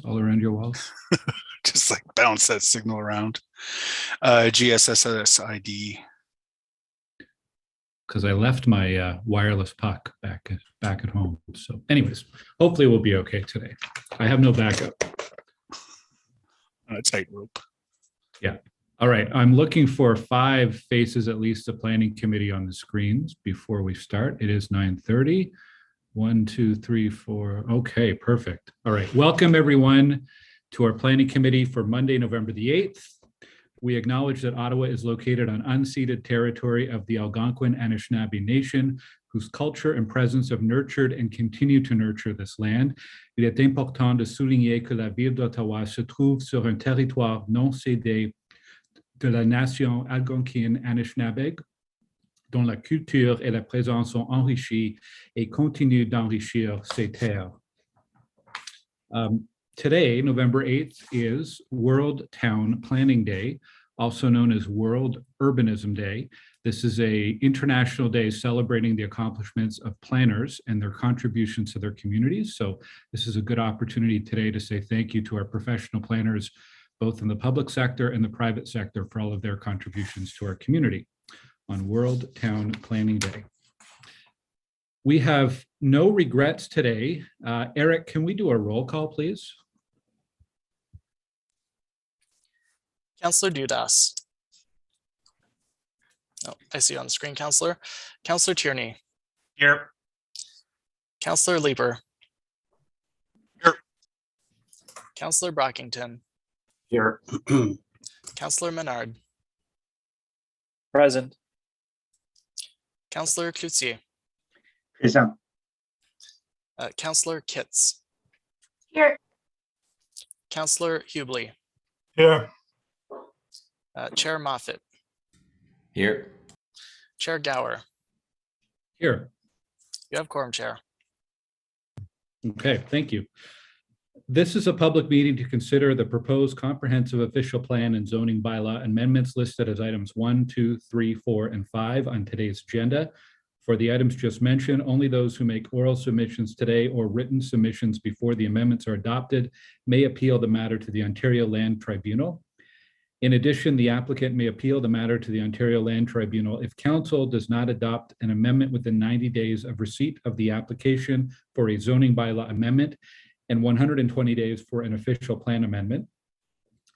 all around your walls? Just like bounce that signal around. GSSS ID. Because I left my wireless puck back at home. So anyways, hopefully we'll be okay today. I have no backup. On a tightrope. Yeah. All right. I'm looking for 5 faces, at least, the planning committee on the screens before we start. It is 9:30. 1, 2, 3, 4. Okay, perfect. All right. Welcome, everyone, to our planning committee for Monday, November the 8th. We acknowledge that Ottawa is located on unceded territory of the Algonquin Anishinaabe Nation, whose culture and presence have nurtured and continue to nurture this land. Il est important de souligner que la ville d'Ottawa se trouve sur un territoire non cédé de la nation algonquine Anishinaabe, dont la culture et la présence sont enrichies et continuent d'enrichir ces terres. Today, November 8th, is World Town Planning Day, also known as World Urbanism Day. This is an international day celebrating the accomplishments of planners and their contributions to their communities. So this is a good opportunity today to say thank you to our professional planners, both in the public sector and the private sector, for all of their contributions to our community on World Town Planning Day. We have no regrets today. Eric, can we do a roll call, please? Councillor Dudas. Oh, I see you on the screen, Councillor. Councillor Tierney. Here. Councillor Leeper. Here. Councillor Brockington. Here. Councillor Menard. Present. Councillor Cloutier. Present. Councillor Kitts. Here. Councillor Hubley. Here. Chair Moffat. Here. Chair Gower. Here. You have quorum, Chair. Okay, thank you. This is a public meeting to consider the proposed comprehensive official plan and zoning bylaw amendments listed as items 1, 2, 3, 4, and 5 on today's agenda. For the items just mentioned, only those who make oral submissions today or written submissions before the amendments are adopted may appeal the matter to the Ontario Land Tribunal. In addition, the applicant may appeal the matter to the Ontario Land Tribunal if council does not adopt an amendment within 90 days of receipt of the application for a zoning bylaw amendment and 120 days for an official plan amendment.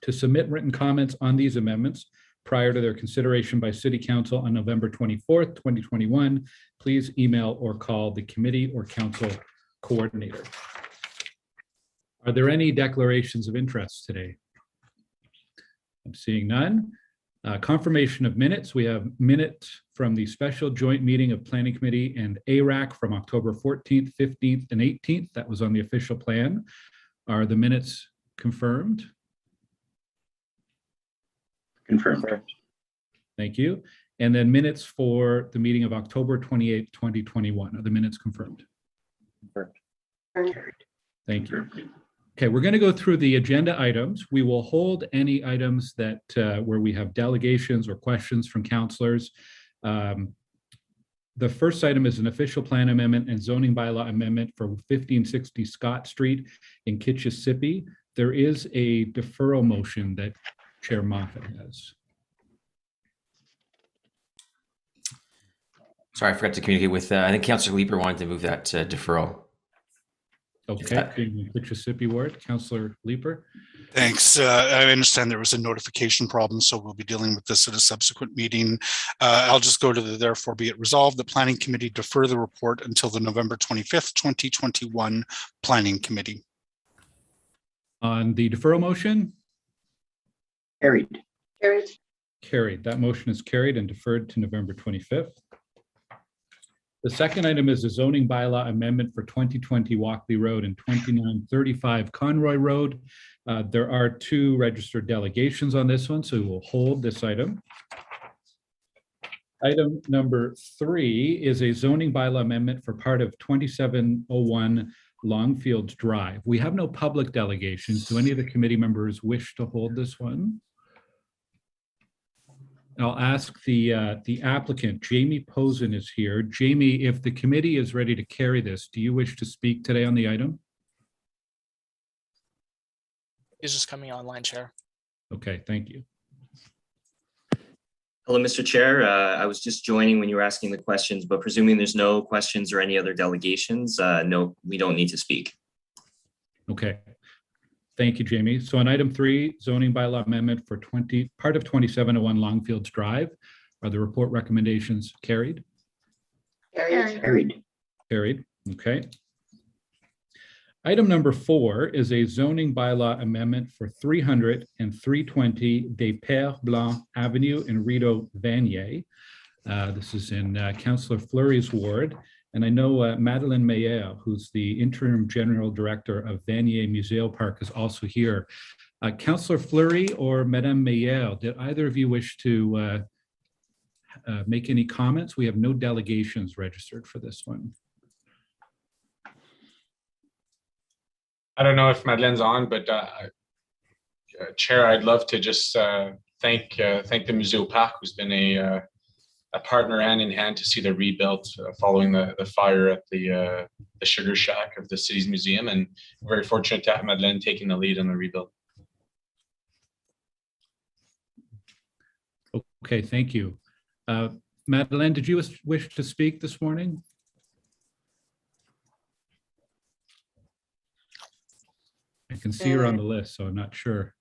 To submit written comments on these amendments prior to their consideration by City Council on November 24th, 2021, please email or call the committee or council coordinator. Are there any declarations of interest today? I'm seeing none. Confirmation of minutes. We have minutes from the special joint meeting of Planning Committee and ARAC from October 14th, 15th, and 18th. That was on the official plan. Are the minutes confirmed? Confirmed. Thank you. And then minutes for the meeting of October 28th, 2021. Are the minutes confirmed? Confirmed. Thank you. Okay, we're going to go through the agenda items. We will hold any items that where we have delegations or questions from councillors. The first item is an official plan amendment and zoning bylaw amendment for 1560 Scott Street in Kitchissippi. There is a deferral motion that Chair Moffat has. Sorry, I forgot to communicate with, I think Councillor Leeper wanted to move that being the Kitchissippi ward, Councillor Leeper. Thanks. I understand there was a notification problem, so we'll be dealing with this at a subsequent meeting. I'll just go to the therefore be it resolved. The Planning Committee defer the report until the November 25th, 2021 Planning Committee. On the deferral motion? Carried. Carried. Carried. That motion is carried and deferred to November 25th. The second item is a zoning bylaw amendment for 2020 Walkley Road and 2935 Conroy Road. There are 2 registered delegations on this one, so we will hold this item. Item number 3 is a zoning bylaw amendment for part of 2701 Longfields Drive. We have no public delegations. Do any of the committee members wish to hold this one? I'll ask the applicant, Jamie Posen is here. Jamie, if the committee is ready to carry this, do you wish to speak today on the item? He's just coming online, Chair. Okay, thank you. Hello, Mr. Chair. I was just joining when you were asking the questions, but presuming there's no questions or any other delegations, no, we don't need to speak. Okay. Thank you, Jamie. So on item 3, zoning bylaw amendment for part of 2701 Longfields Drive, are the report recommendations carried? Carried. Carried. Okay. Item number 4 is a zoning bylaw amendment for 300 and 320 des Pères Blancs Avenue in Rideau Vanier. This is in Councillor Fleury's ward. And I know Madeleine Meyer, who's the interim general director of Vanier Museo Park, is also here. Councillor Fleury or Madame Meyer, did either of you wish to make any comments? We have no delegations registered for this one. I don't know if Madeleine's on, but Chair, I'd love to just thank the Museo Park, who's been a partner hand in hand to see the rebuilt following the fire at the Sugar Shack of the city's museum, and we're very fortunate to have Madeleine taking the lead on the rebuild. Okay, thank you. Madeleine, did you wish to speak this morning? I can see her on the list, so I'm not sure.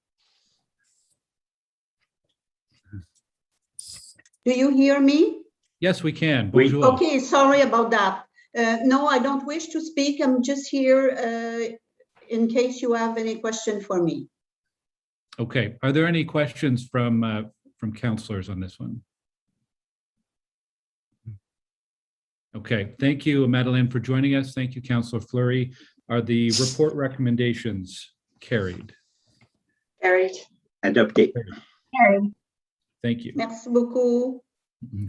Do you hear me? Yes, we can. We- Bonjour. Okay, sorry about that. No, I don't wish to speak. I'm just here in case you have any question for me. Okay, are there any questions from councillors on this one? Okay, thank you, Madeleine, for joining us. Thank you, Councillor Fleury. Are the report recommendations carried? Carried. Adopté. Carried. Thank you. Merci beaucoup.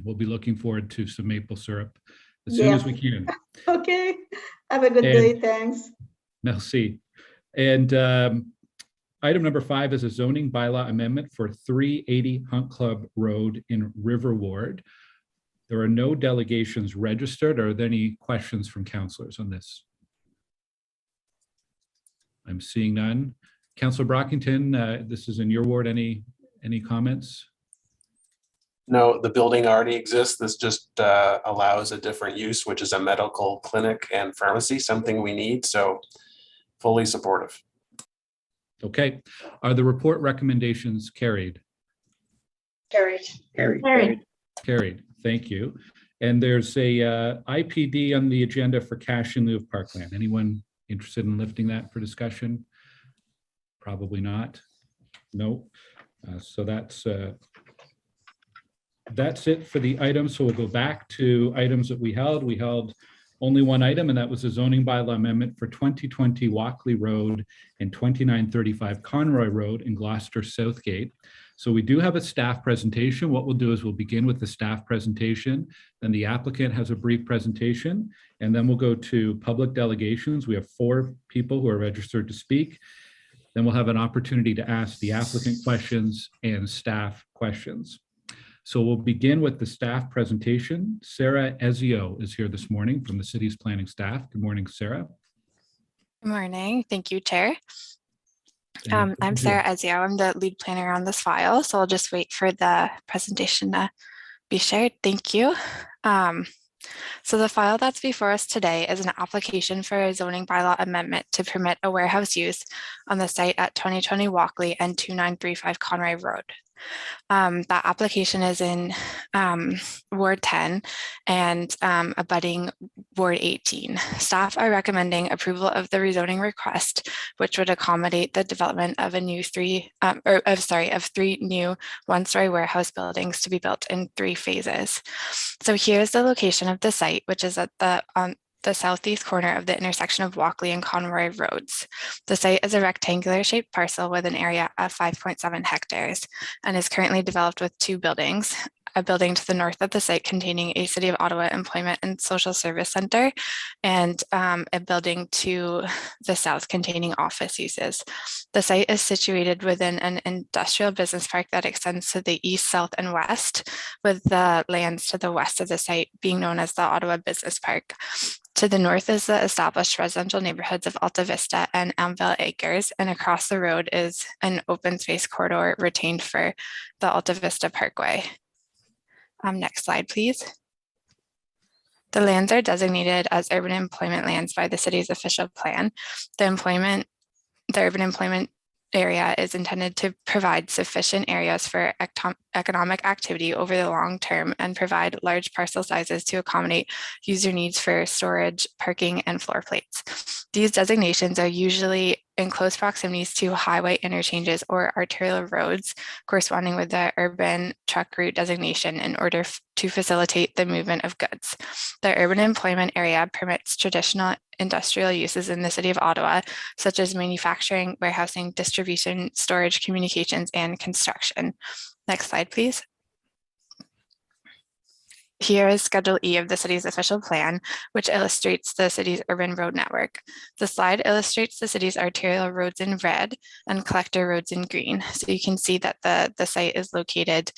We'll be looking forward to some maple syrup as soon as we can. Okay, have a good And- day, thanks. Merci. And item number 5 is a zoning bylaw amendment for 380 Hunt Club Road in River Ward. There are no delegations registered. Are there any questions from councillors on this? I'm seeing none. Councillor Brockington, this is in your ward. Any comments? No, the building already exists. This just allows a different use, which is a medical clinic and pharmacy, something we need. So fully supportive. Okay. Are the report recommendations carried? Carried. Carried. Carried. Thank you. And there's a IPD on the agenda for cash in lieu of parkland. Anyone interested in lifting that for discussion? Probably not. No. So that's it for the items. So we'll go back to items that we held. We held only one item, and that was a zoning bylaw amendment for 2020 Walkley Road and 2935 Conroy Road in Gloucester Southgate. So we do have a staff presentation. What we'll do is we'll begin with the staff presentation, then the applicant has a brief presentation, and then we'll go to public delegations. We have 4 people who are registered to speak. Then we'll have an opportunity to ask the applicant questions and staff questions. So we'll begin with the staff presentation. Sarah Ezio is here this morning from the city's planning staff. Good morning, Sarah. Good morning. Thank you, Chair. And I'm Sarah Ezio. I'm the lead planner on this file, so I'll just wait for the presentation to be shared. Thank you. So the file that's before us today is an application for a zoning bylaw amendment to permit a warehouse use on the site at 2020 Walkley and 2935 Conroy Road. That application is in Ward 10 and abutting Ward 18. Staff are recommending approval of the rezoning request, which would accommodate the development of three new one-story warehouse buildings to be built in 3 phases. So here's the location of the site, which is at the southeast corner of the intersection of Walkley and Conroy Roads. The site is a rectangular shaped parcel with an area of 5.7 hectares and is currently developed with 2 buildings, a building to the north of the site containing a City of Ottawa Employment and Social Service Center, and a building to the south containing office uses. The site is situated within an industrial business park that extends to the east, south, and west, with the lands to the west of the site being known as the Ottawa Business Park. To the north is the established residential neighborhoods of Alta Vista and Elmville Acres, and across the road is an open space corridor retained for the Alta Vista Parkway. Next slide, please. The lands are designated as urban employment lands by the city's official plan. The urban employment area is intended to provide sufficient areas for economic activity over the long term and provide large parcel sizes to accommodate user needs for storage, parking, and floor plates. These designations are usually in close proximities to highway interchanges or arterial roads corresponding with the urban truck route designation in order to facilitate the movement of goods. The urban employment area permits traditional industrial uses in the city of Ottawa, such as manufacturing, warehousing, distribution, storage, communications, and construction. Next slide, please. Here is Schedule E of the city's official plan, which illustrates the city's urban road network. The slide illustrates the city's arterial roads in red and collector roads in green. So you can see that the site is located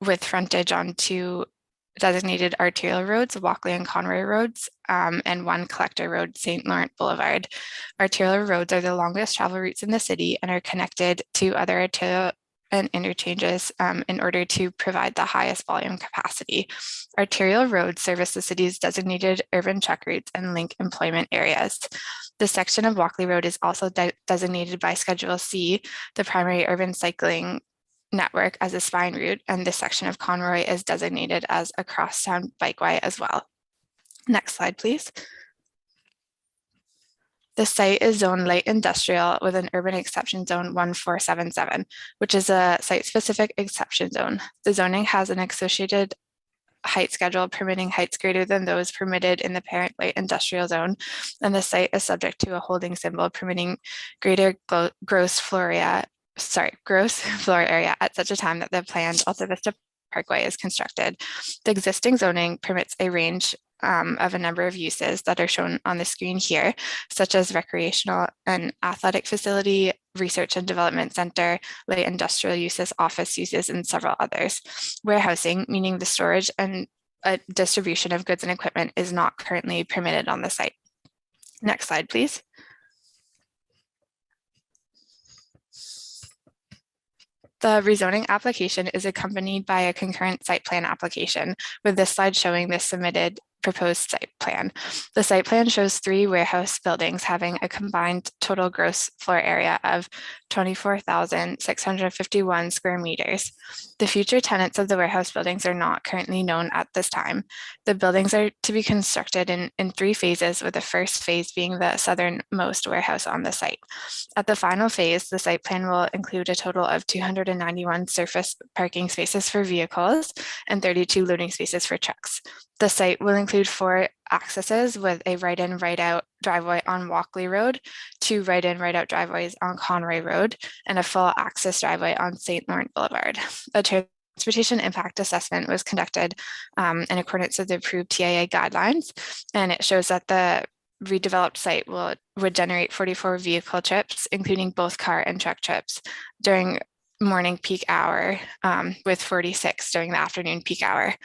with frontage on two designated arterial roads, Walkley and Conroy roads, and one collector road, St. Laurent Boulevard. Arterial roads are the longest travel routes in the city and are connected to other arterial and interchanges in order to provide the highest volume capacity. Arterial roads service the city's designated urban truck routes and link employment areas. The section of Walkley Road is also designated by Schedule C, the primary urban cycling network, as a spine route, and this section of Conroy is designated as a crosstown bikeway as well. Next slide, please. The site is zoned light industrial with an urban exception zone 1477, which is a site-specific exception zone. The zoning has an associated height schedule permitting heights greater than those permitted in the parent light industrial zone, and the site is subject to a holding symbol permitting greater gross floor area at such a time that the planned Alta Vista Parkway is constructed. The existing zoning permits a range of a number of uses that are shown on the screen here, such as recreational and athletic facility, research and development center, light industrial uses, office uses, and several others. Warehousing, meaning the storage and distribution of goods and equipment, is not currently permitted on the site. Next slide, please. The rezoning application is accompanied by a concurrent site plan application, with this slide showing the submitted proposed site plan. The site plan shows 3 warehouse buildings having a combined total gross floor area of 24,651 square meters. The future tenants of the warehouse buildings are not currently known at this time. The buildings are to be constructed in 3 phases, with the first phase being the southernmost warehouse on the site. At the final phase, the site plan will include a total of 291 surface parking spaces for vehicles and 32 loading spaces for trucks. The site will include 4 accesses with a right-in, right-out driveway on Walkley Road, 2 right-in, right-out driveways on Conroy Road, and a full access driveway on St. Laurent Boulevard. A transportation impact assessment was conducted in accordance with the approved TIA guidelines, and it shows that the redeveloped site would generate 44 vehicle trips, including both car and truck trips, during morning peak hour, with 46 during the afternoon peak hour.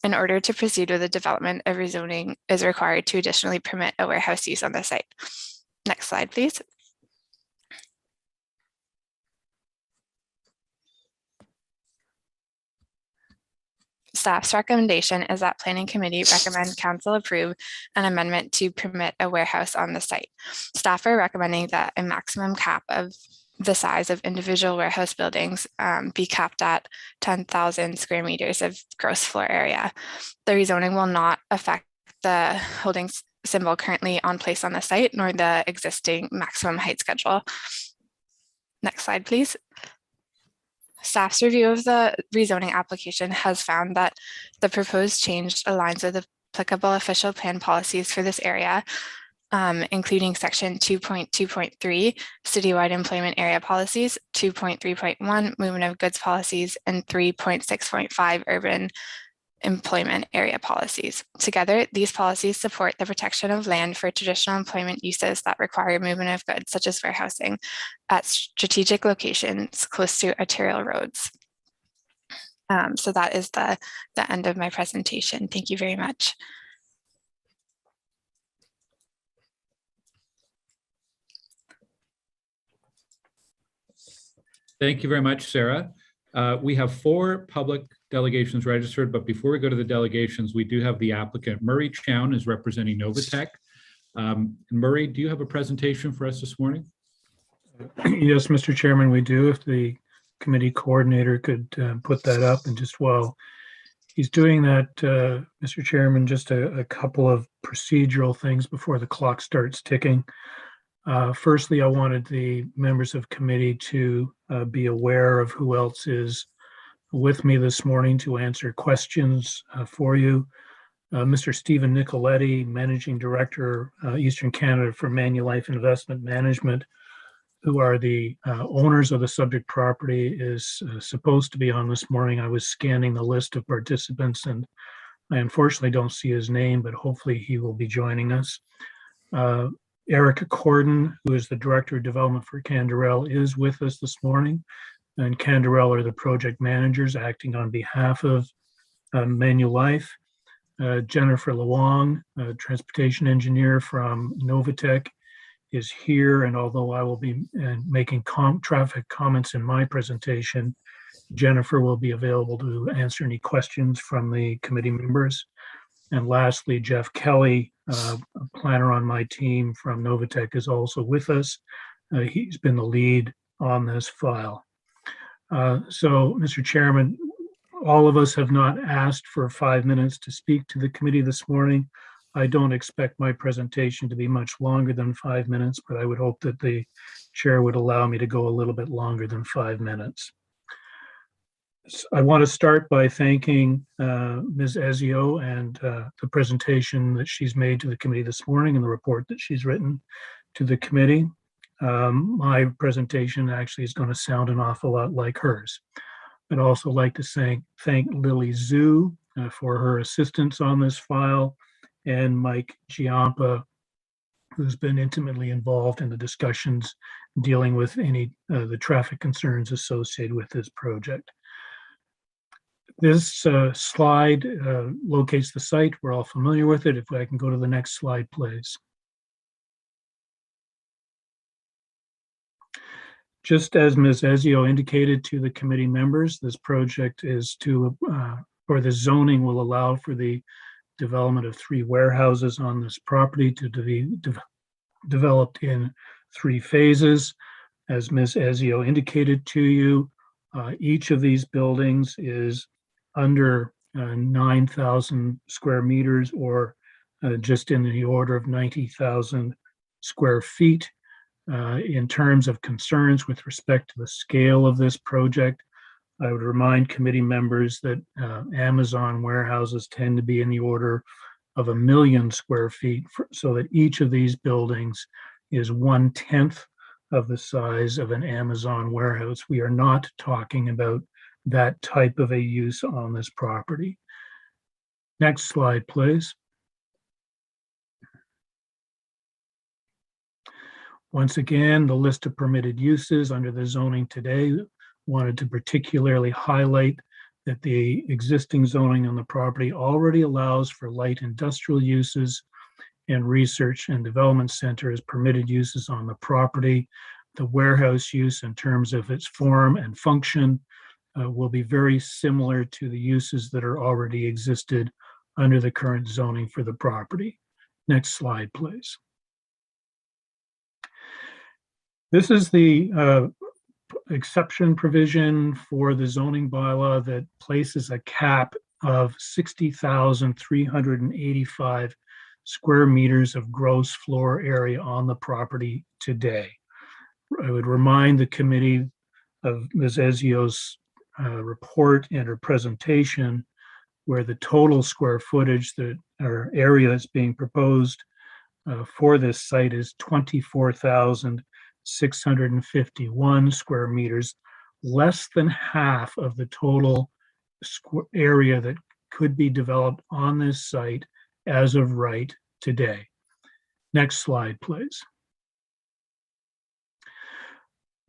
In order to proceed with the development, a rezoning is required to additionally permit a warehouse use on the site. Next slide, please. Staff's recommendation is that Planning Committee recommend Council approve an amendment to permit a warehouse on the site. Staff are recommending that a maximum cap of the size of individual warehouse buildings be capped at 10,000 square meters of gross floor area. The rezoning will not affect the holding symbol currently on place on the site, nor the existing maximum height schedule. Next slide, please. Staff's review of the rezoning application has found that the proposed change aligns with applicable official plan policies for this area, including section 2.2.3 citywide employment area policies, 2.3.1 movement of goods policies, and 3.6.5 urban employment area policies. Together, these policies support the protection of land for traditional employment uses that require movement of goods, such as warehousing, at strategic locations close to arterial roads. So that is the end of my presentation. Thank you very much. Thank you very much, Sarah. We have 4 public delegations registered, but before we go to the delegations, we do have the applicant. Murray Chown is representing Novatech. Murray, do you have a presentation for us this morning? Yes, Mr. Chairman, we do. If the committee coordinator could put that up, and just while he's doing that, Mr. Chairman, just a couple of procedural things before the clock starts ticking. Firstly, I wanted the members of committee to be aware of who else is with me this morning to answer questions for you. Mr. Stephen Nicoletti, Managing Director, Eastern Canada for Manulife Investment Management, who are the owners of the subject property, is supposed to be on this morning. I was scanning the list of participants and I unfortunately don't see his name, but hopefully he will be joining us. Erica Corden, who is the Director of Development for Canderel, is with us this morning. And Canderel are the project managers acting on behalf of Manulife. Jennifer Luong, transportation engineer from Novatech, is here, and although I will be making traffic comments in my presentation, Jennifer will be available to answer any questions from the committee members. And lastly, Jeff Kelly, a planner on my team from Novatech, is also with us. He's been the lead on this file. So, Mr. Chairman, all of us have not asked for 5 minutes to speak to the committee this morning. I don't expect my presentation to be much longer than 5 minutes, but I would hope that the chair would allow me to go a little bit longer than 5 minutes. I want to start by thanking Ms. Ezio and the presentation that she's made to the committee this morning and the report that she's written to the committee. My presentation actually is going to sound an awful lot like hers. I'd also like to thank Lily Zhu for her assistance on this file, and Mike Giampa, who's been intimately involved in the discussions dealing with any the traffic concerns associated with this project. This slide locates the site. We're all familiar with it. If I can go to the next slide, please. Just as Ms. Ezio indicated to the committee members, this project is or the zoning will allow for the development of 3 warehouses on this property to be developed in 3 phases. As Ms. Ezio indicated to you, each of these buildings is under 9,000 square meters, or just in the order of 90,000 square feet. In terms of concerns with respect to the scale of this project, I would remind committee members that Amazon warehouses tend to be in the order of 1 million square feet, so that each of these buildings is 1/10 of the size of an Amazon warehouse. We are not talking about that type of a use on this property. Next slide, please. Once again, the list of permitted uses under the zoning today. Wanted to particularly highlight that the existing zoning on the property already allows for light industrial uses, and research and development center as permitted uses on the property. The warehouse use, in terms of its form and function, will be very similar to the uses that are already existed under the current zoning for the property. Next slide, please. This is the exception provision for the zoning bylaw that places a cap of 60,385 square meters of gross floor area on the property today. I would remind the committee of Ms. Ezio's report and her presentation, where the total square footage or area that's being proposed for this site is 24,651 square meters, less than half of the total area that could be developed on this site as of right today. Next slide, please.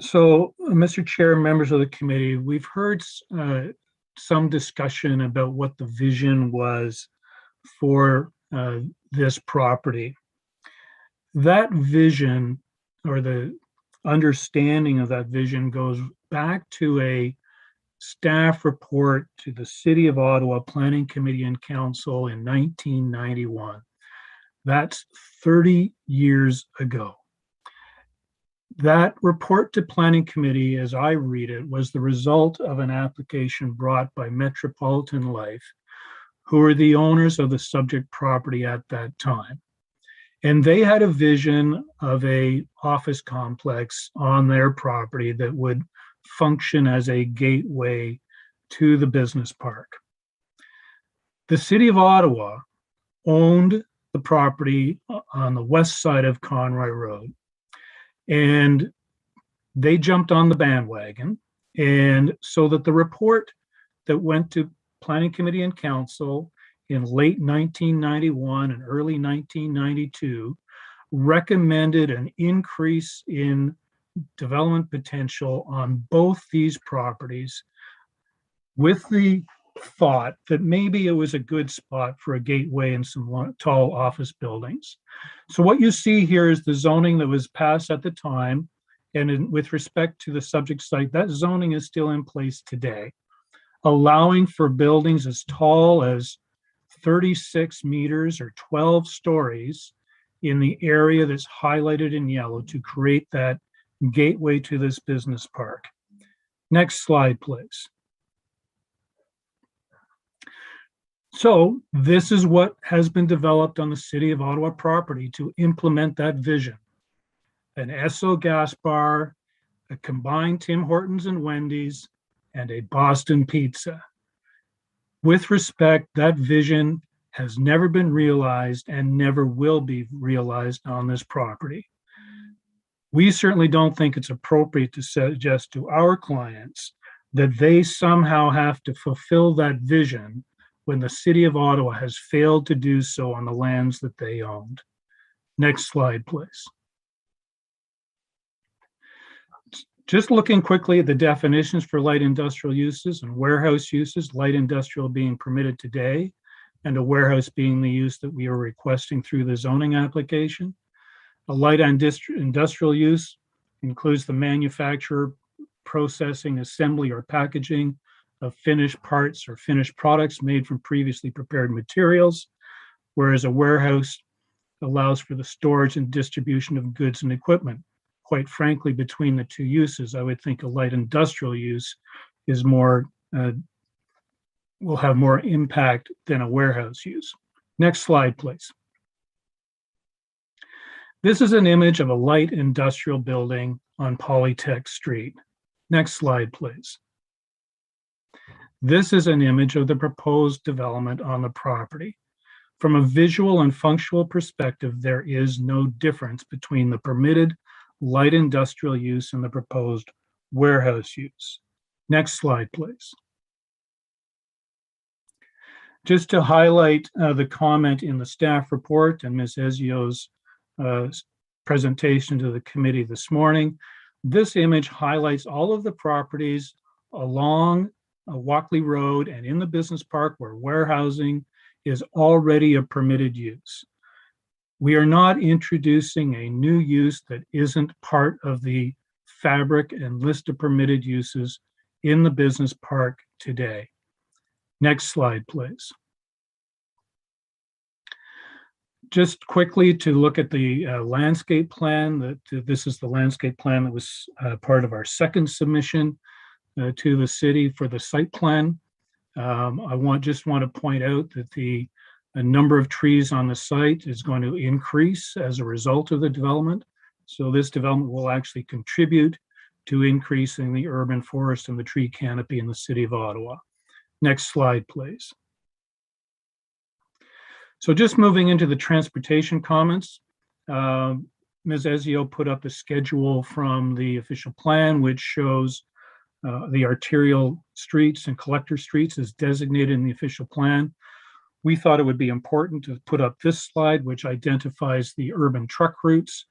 So, Mr. Chair, members of the committee, we've heard some discussion about what the vision was for this property. That vision, or the understanding of that vision, goes back to a staff report to the City of Ottawa Planning Committee and Council in 1991. That's 30 years ago. That report to Planning Committee, as I read it, was the result of an application brought by Metropolitan Life, who were the owners of the subject property at that time. And they had a vision of a office complex on their property that would function as a gateway to the business park. The City of Ottawa owned the property on the west side of Conroy Road, and they jumped on the bandwagon. And so that the report that went to Planning Committee and Council in late 1991 and early 1992 recommended an increase in development potential on both these properties, with the thought that maybe it was a good spot for a gateway and some tall office buildings. So what you see here is the zoning that was passed at the time, and with respect to the subject site, that zoning is still in place today, allowing for buildings as tall as 36 meters or 12 stories in the area that's highlighted in yellow to create that gateway to this business park. Next slide, please. So this is what has been developed on the City of Ottawa property to implement that vision. An Esso gas bar, a combined Tim Hortons and Wendy's, and a Boston Pizza. With respect, that vision has never been realized and never will be realized on this property. We certainly don't think it's appropriate to suggest to our clients that they somehow have to fulfill that vision when the City of Ottawa has failed to do so on the lands that they owned. Next slide, please. Just looking quickly at the definitions for light industrial uses and warehouse uses, light industrial being permitted today, and a warehouse being the use that we are requesting through the zoning application. A light industrial use includes the manufacture, processing, assembly, or packaging of finished parts or finished products made from previously prepared materials, whereas a warehouse allows for the storage and distribution of goods and equipment. Quite frankly, between the two uses, I would think a light industrial use is more, will have more impact than a warehouse use. Next slide, please. This is an image of a light industrial building on Polytech Street. Next slide, please. This is an image of the proposed development on the property. From a visual and functional perspective, there is no difference between the permitted light industrial use and the proposed warehouse use. Next slide, please. Just to highlight the comment in the staff report and Ms. Ezio's presentation to the committee this morning, this image highlights all of the properties along Walkley Road and in the business park where warehousing is already a permitted use. We are not introducing a new use that isn't part of the fabric and list of permitted uses in the business park today. Next slide, please. Just quickly to look at the landscape plan. This is the landscape plan that was part of our second submission to the city for the site plan. I just want to point out that the number of trees on the site is going to increase as a result of the development. So this development will actually contribute to increasing the urban forest and the tree canopy in the City of Ottawa. Next slide, please. So just moving into the transportation comments, Ms. Ezio put up a schedule from the official plan, which shows the arterial streets and collector streets as designated in the official plan. We thought it would be important to put up this slide, which identifies the urban truck routes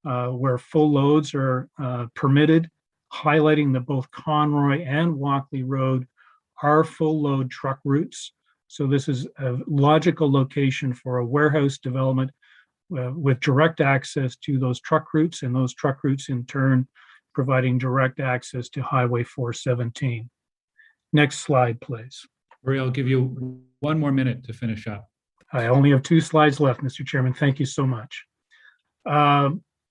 where full loads are permitted, highlighting that both Conroy and Walkley Road are full load truck routes. So this is a logical location for a warehouse development with direct access to those truck routes, and those truck routes in turn providing direct access to Highway 417. Next slide, please. Murray, I'll give you 1 more minute to finish up. I only have 2 slides left, Mr. Chairman. Thank you so much.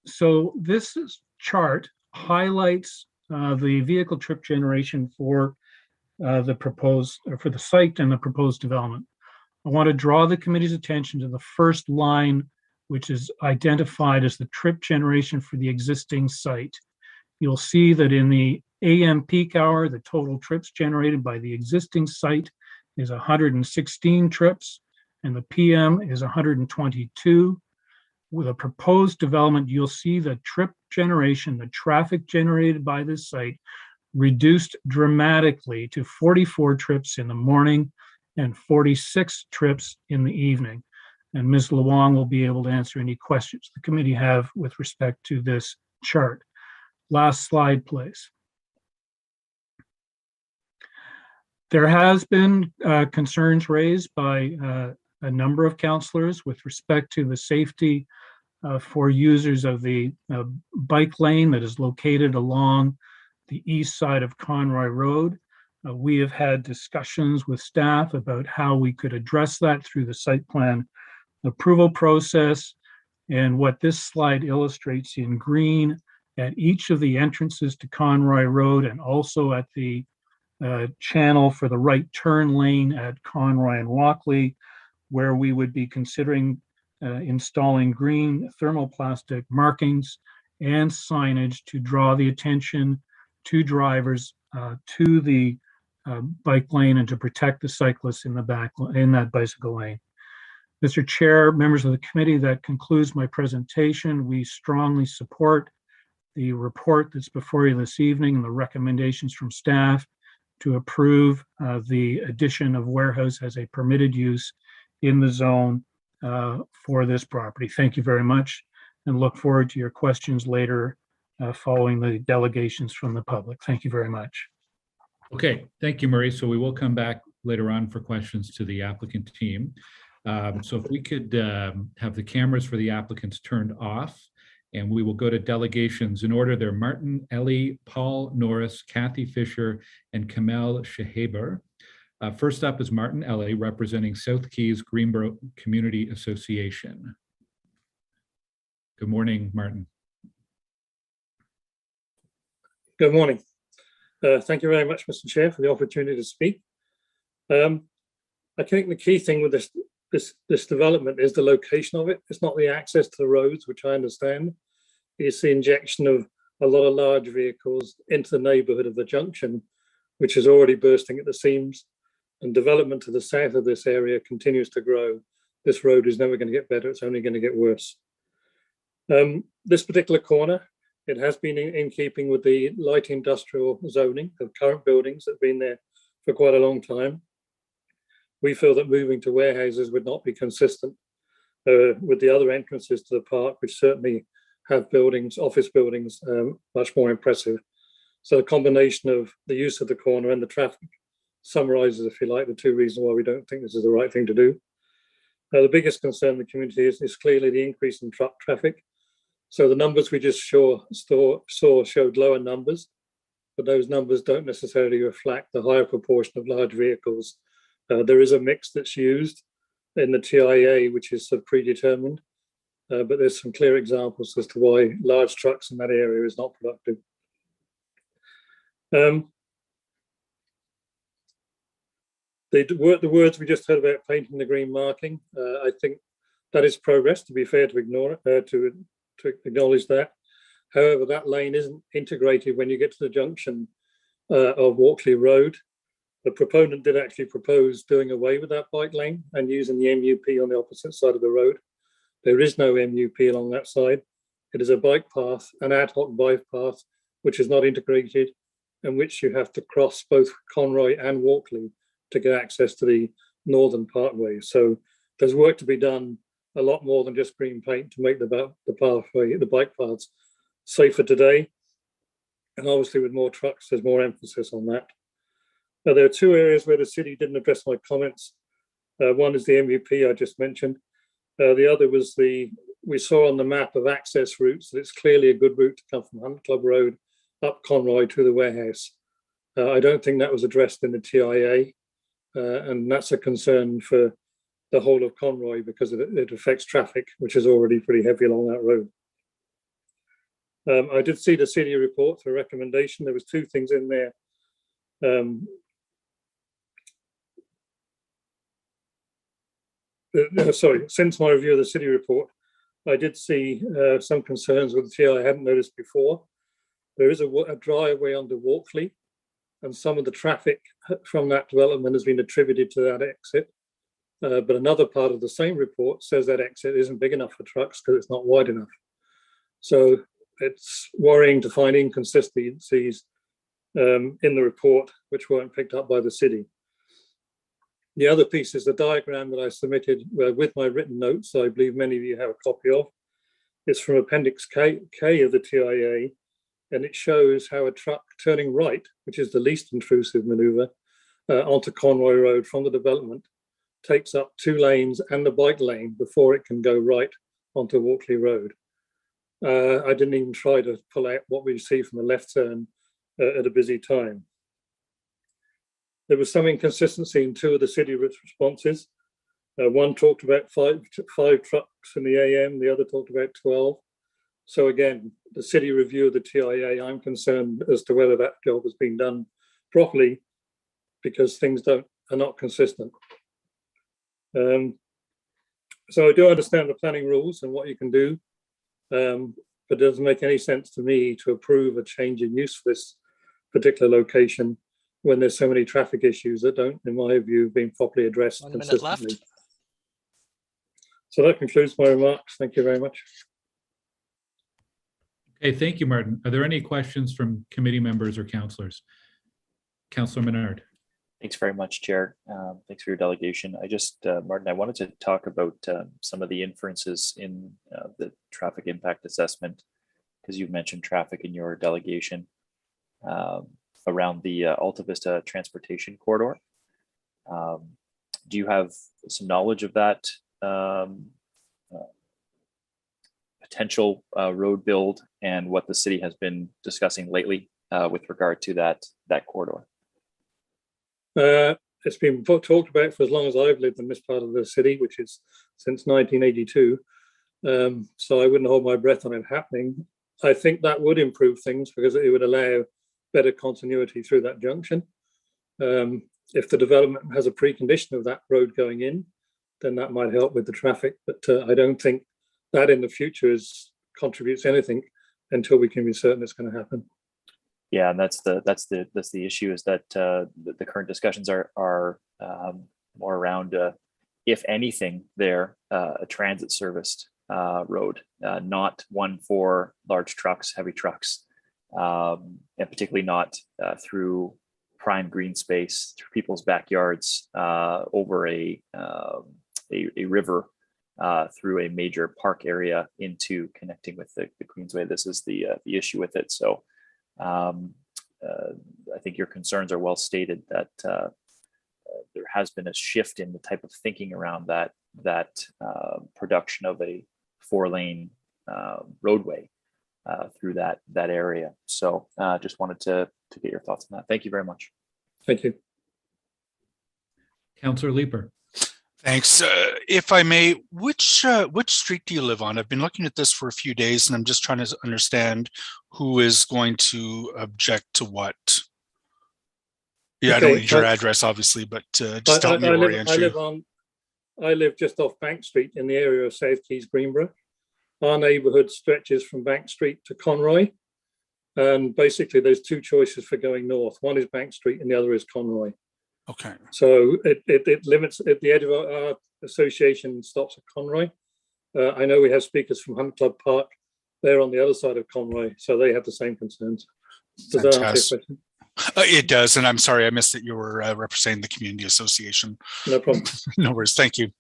So this chart highlights the vehicle trip generation for the proposed, or for the site and the proposed development. I want to draw the committee's attention to the first line, which is identified as the trip generation for the existing site. You'll see that in the AM peak hour, the total trips generated by the existing site is 116 trips, and the PM is 122. With a proposed development, you'll see the trip generation, the traffic generated by this site, reduced dramatically to 44 trips in the morning and 46 trips in the evening. And Ms. Luong will be able to answer any questions the committee have with respect to this chart. Last slide, please. There has been concerns raised by a number of councillors with respect to the safety for users of the bike lane that is located along the east side of Conroy Road. We have had discussions with staff about how we could address that through the site plan approval process. And what this slide illustrates in green at each of the entrances to Conroy Road and also at the channel for the right turn lane at Conroy and Walkley, where we would be considering installing green thermoplastic markings and signage to draw the attention to drivers to the bike lane and to protect the cyclists in the back in that bicycle lane. Mr. Chair, members of the committee, that concludes my presentation. We strongly support the report that's before you this evening and the recommendations from staff to approve the addition of warehouse as a permitted use in the zone for this property. Thank you very much, and look forward to your questions later following the delegations from the public. Thank you very much. Okay, thank you, Murray. So we will come back later on for questions to the applicant team. So if we could have the cameras for the applicants turned off, and we will go to delegations in order. They're Martin, Ellie, Paul, Norris, Kathy Fisher, and Kamel Shahaber. First up is Martin Ellie, representing South Keys Greenboro Community Association. Good morning, Martin. Good morning. Thank you very much, Mr. Chair, for the opportunity to speak. I think the key thing with this development is the location of it. It's not the access to the roads, which I understand. It's the injection of a lot of large vehicles into the neighbourhood of the junction, which is already bursting at the seams. And development to the south of this area continues to grow. This road is never going to get better. It's only going to get worse. This particular corner, it has been in keeping with the light industrial zoning of current buildings that have been there for quite a long time. We feel that moving to warehouses would not be consistent with the other entrances to the park, which certainly have buildings, office buildings, much more impressive. So the combination of the use of the corner and the traffic summarizes, if you like, the 2 reasons why we don't think this is the right thing to do. The biggest concern in the community is clearly the increase in truck traffic. So the numbers we just saw showed lower numbers, but those numbers don't necessarily reflect the higher proportion of large vehicles. There is a mix that's used in the TIA, which is predetermined, but there's some clear examples as to why large trucks in that area is not productive. The words we just heard about painting the green marking, I think that is progress, to be fair, to ignore it, to acknowledge that. However, that lane isn't integrated when you get to the junction of Walkley Road. The proponent did actually propose doing away with that bike lane and using the MUP on the opposite side of the road. There is no MUP along that side. It is a bike path, an ad hoc bike path, which is not integrated, and which you have to cross both Conroy and Walkley to get access to the northern parkway. So there's work to be done, a lot more than just green paint, to make the pathway, the bike paths safer today. And obviously with more trucks, there's more emphasis on that. Now, there are 2 areas where the city didn't address my comments. One is the MUP I just mentioned. The other was we saw on the map of access routes that it's clearly a good route to come from Hunt Club Road up Conroy to the warehouse. I don't think that was addressed in the TIA, and that's a concern for the whole of Conroy because it affects traffic, which is already pretty heavy along that road. I did see the city report for recommendation. There was two things in there. Sorry, since my review of the city report, I did see some concerns with the TIA I hadn't noticed before. There is a driveway under Walkley, and some of the traffic from that development has been attributed to that exit. But another part of the same report says that exit isn't big enough for trucks because it's not wide enough. So it's worrying to find inconsistencies in the report, which weren't picked up by the city. The other piece is the diagram that I submitted with my written notes. I believe many of you have a copy of. It's from Appendix K of the TIA, and it shows how a truck turning right, which is the least intrusive maneuver, onto Conroy Road from the development, takes up 2 lanes and the bike lane before it can go right onto Walkley Road. I didn't even try to pull out what we see from the left turn at a busy time. There was some inconsistency in 2 of the city responses. One talked about five trucks in the AM, the other talked about 12. So again, the city review of the TIA, I'm concerned as to whether that job has been done properly because things are not consistent. So I do understand the planning rules and what you can do, but it doesn't make any sense to me to approve a change in use for this particular location when there's so many traffic issues that don't, in my view, have been properly addressed 1 minute consistently. left. So that concludes my remarks. Thank you very much. Okay, thank you, Martin. Are there any questions from committee members or councillors? Councillor Menard. Thanks very much, Chair. Thanks for your delegation. I just, Martin, I wanted to talk about some of the inferences in the traffic impact assessment, because you've mentioned traffic in your delegation around the Alta Vista transportation corridor. Do you have some knowledge of that potential road build and what the city has been discussing lately with regard to that corridor? It's been talked about for as long as I've lived in this part of the city, which is since 1982. So I wouldn't hold my breath on it happening. I think that would improve things because it would allow better continuity through that junction. If the development has a precondition of that road going in, then that might help with the traffic. But I don't think that in the future contributes anything until we can be certain it's going to happen. Yeah, and that's the issue, is that the current discussions are more around, if anything, there a transit serviced road, not one for large trucks, heavy trucks, and particularly not through prime green space, through people's backyards, over a river, through a major park area into connecting with the Queensway. This is the issue with it. So I think your concerns are well stated, that there has been a shift in the type of thinking around that production of a 4-lane roadway through that area. So just wanted to get your thoughts on that. Thank you very much. Thank you. Councillor Leeper. Thanks. If I may, which street do you live on? I've been looking at this for a few days and I'm just trying to understand who is going to object to what. Yeah, I don't need your address, obviously, but just help me orient you. I live just off Bank Street in the area of South Keys, Greenborough. Our neighbourhood stretches from Bank Street to Conroy. And basically there's 2 choices for going north. One is Bank Street and the other is Conroy. Okay. So it limits at the edge of our association, stops at Conroy. I know we have speakers from Hunt Club Park. They're on the other side of Conroy, so they have the same concerns. Does that answer your question? It does, and I'm sorry I missed that you were representing the community association. No problem. No worries. Thank you.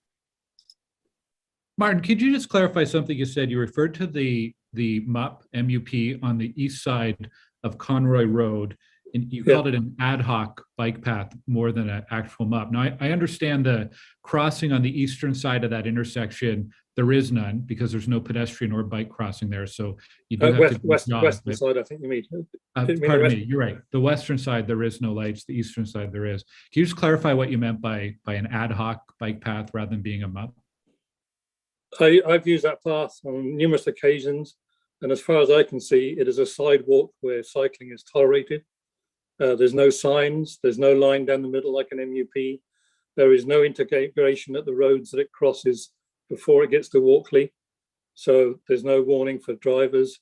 Martin, could you just clarify something you said? You referred to the MUP on the east side of Conroy Road, and you called it an ad hoc bike path more than an actual MUP. Now, I understand the crossing on the eastern side of that intersection, there is none because there's no pedestrian or bike crossing there. So you do have to western side, I think you mean. pardon me, you're right. The western side, there is no lights. The eastern side, there is. Can you just clarify what you meant by an ad hoc bike path rather than being a MUP? I've used that path on numerous occasions, and as far as I can see, it is a sidewalk where cycling is tolerated. There's no signs, there's no line down the middle like an MUP. There is no integration at the roads that it crosses before it gets to Walkley. So there's no warning for drivers.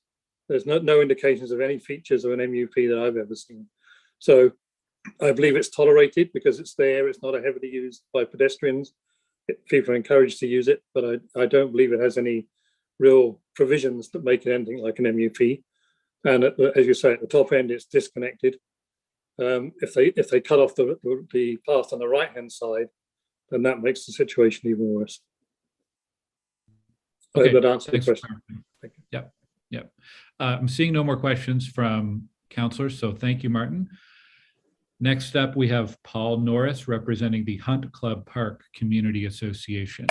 There's no indications of any features of an MUP that I've ever seen. So I believe it's tolerated because it's there. It's not a heavily used by pedestrians. People are encouraged to use it, but I don't believe it has any real provisions that make it anything like an MUP. And as you say, at the top end, it's disconnected. If they cut off the path on the right-hand side, then that makes the situation even worse. I hope that answers the question. Thank you. Yep. I'm seeing no more questions from councillors, so thank you, Martin. Next up, we have Paul Norris representing the Hunt Club Park Community Association.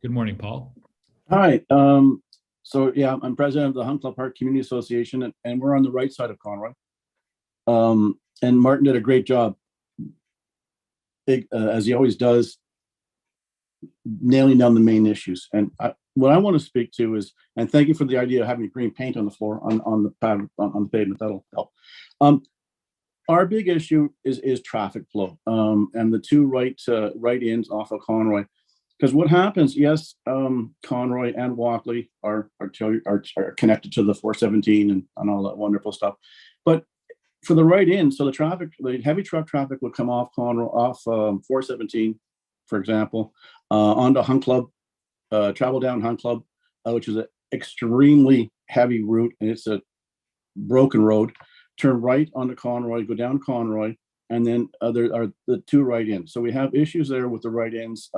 Good morning, Paul. Hi. So yeah, I'm president of the Hunt Club Park Community Association, and we're on the right side of Conroy. And Martin did a great job, as he always does, nailing down the main issues. And what I want to speak to is, and thank you for the idea of having green paint on the floor on the pavement. That'll help. Our big issue is traffic flow, and the two right ends off of Conroy. Because what happens? Yes, Conroy and Walkley are connected to the 417 and all that wonderful stuff, but for the right end, so the heavy truck traffic would come off Conroy, off 417, for example, onto Hunt Club, travel down Hunt Club, which is an extremely heavy route, and it's a broken road. Turn right onto Conroy, go down Conroy, and then there are the two right ends. So we have issues there with the right ends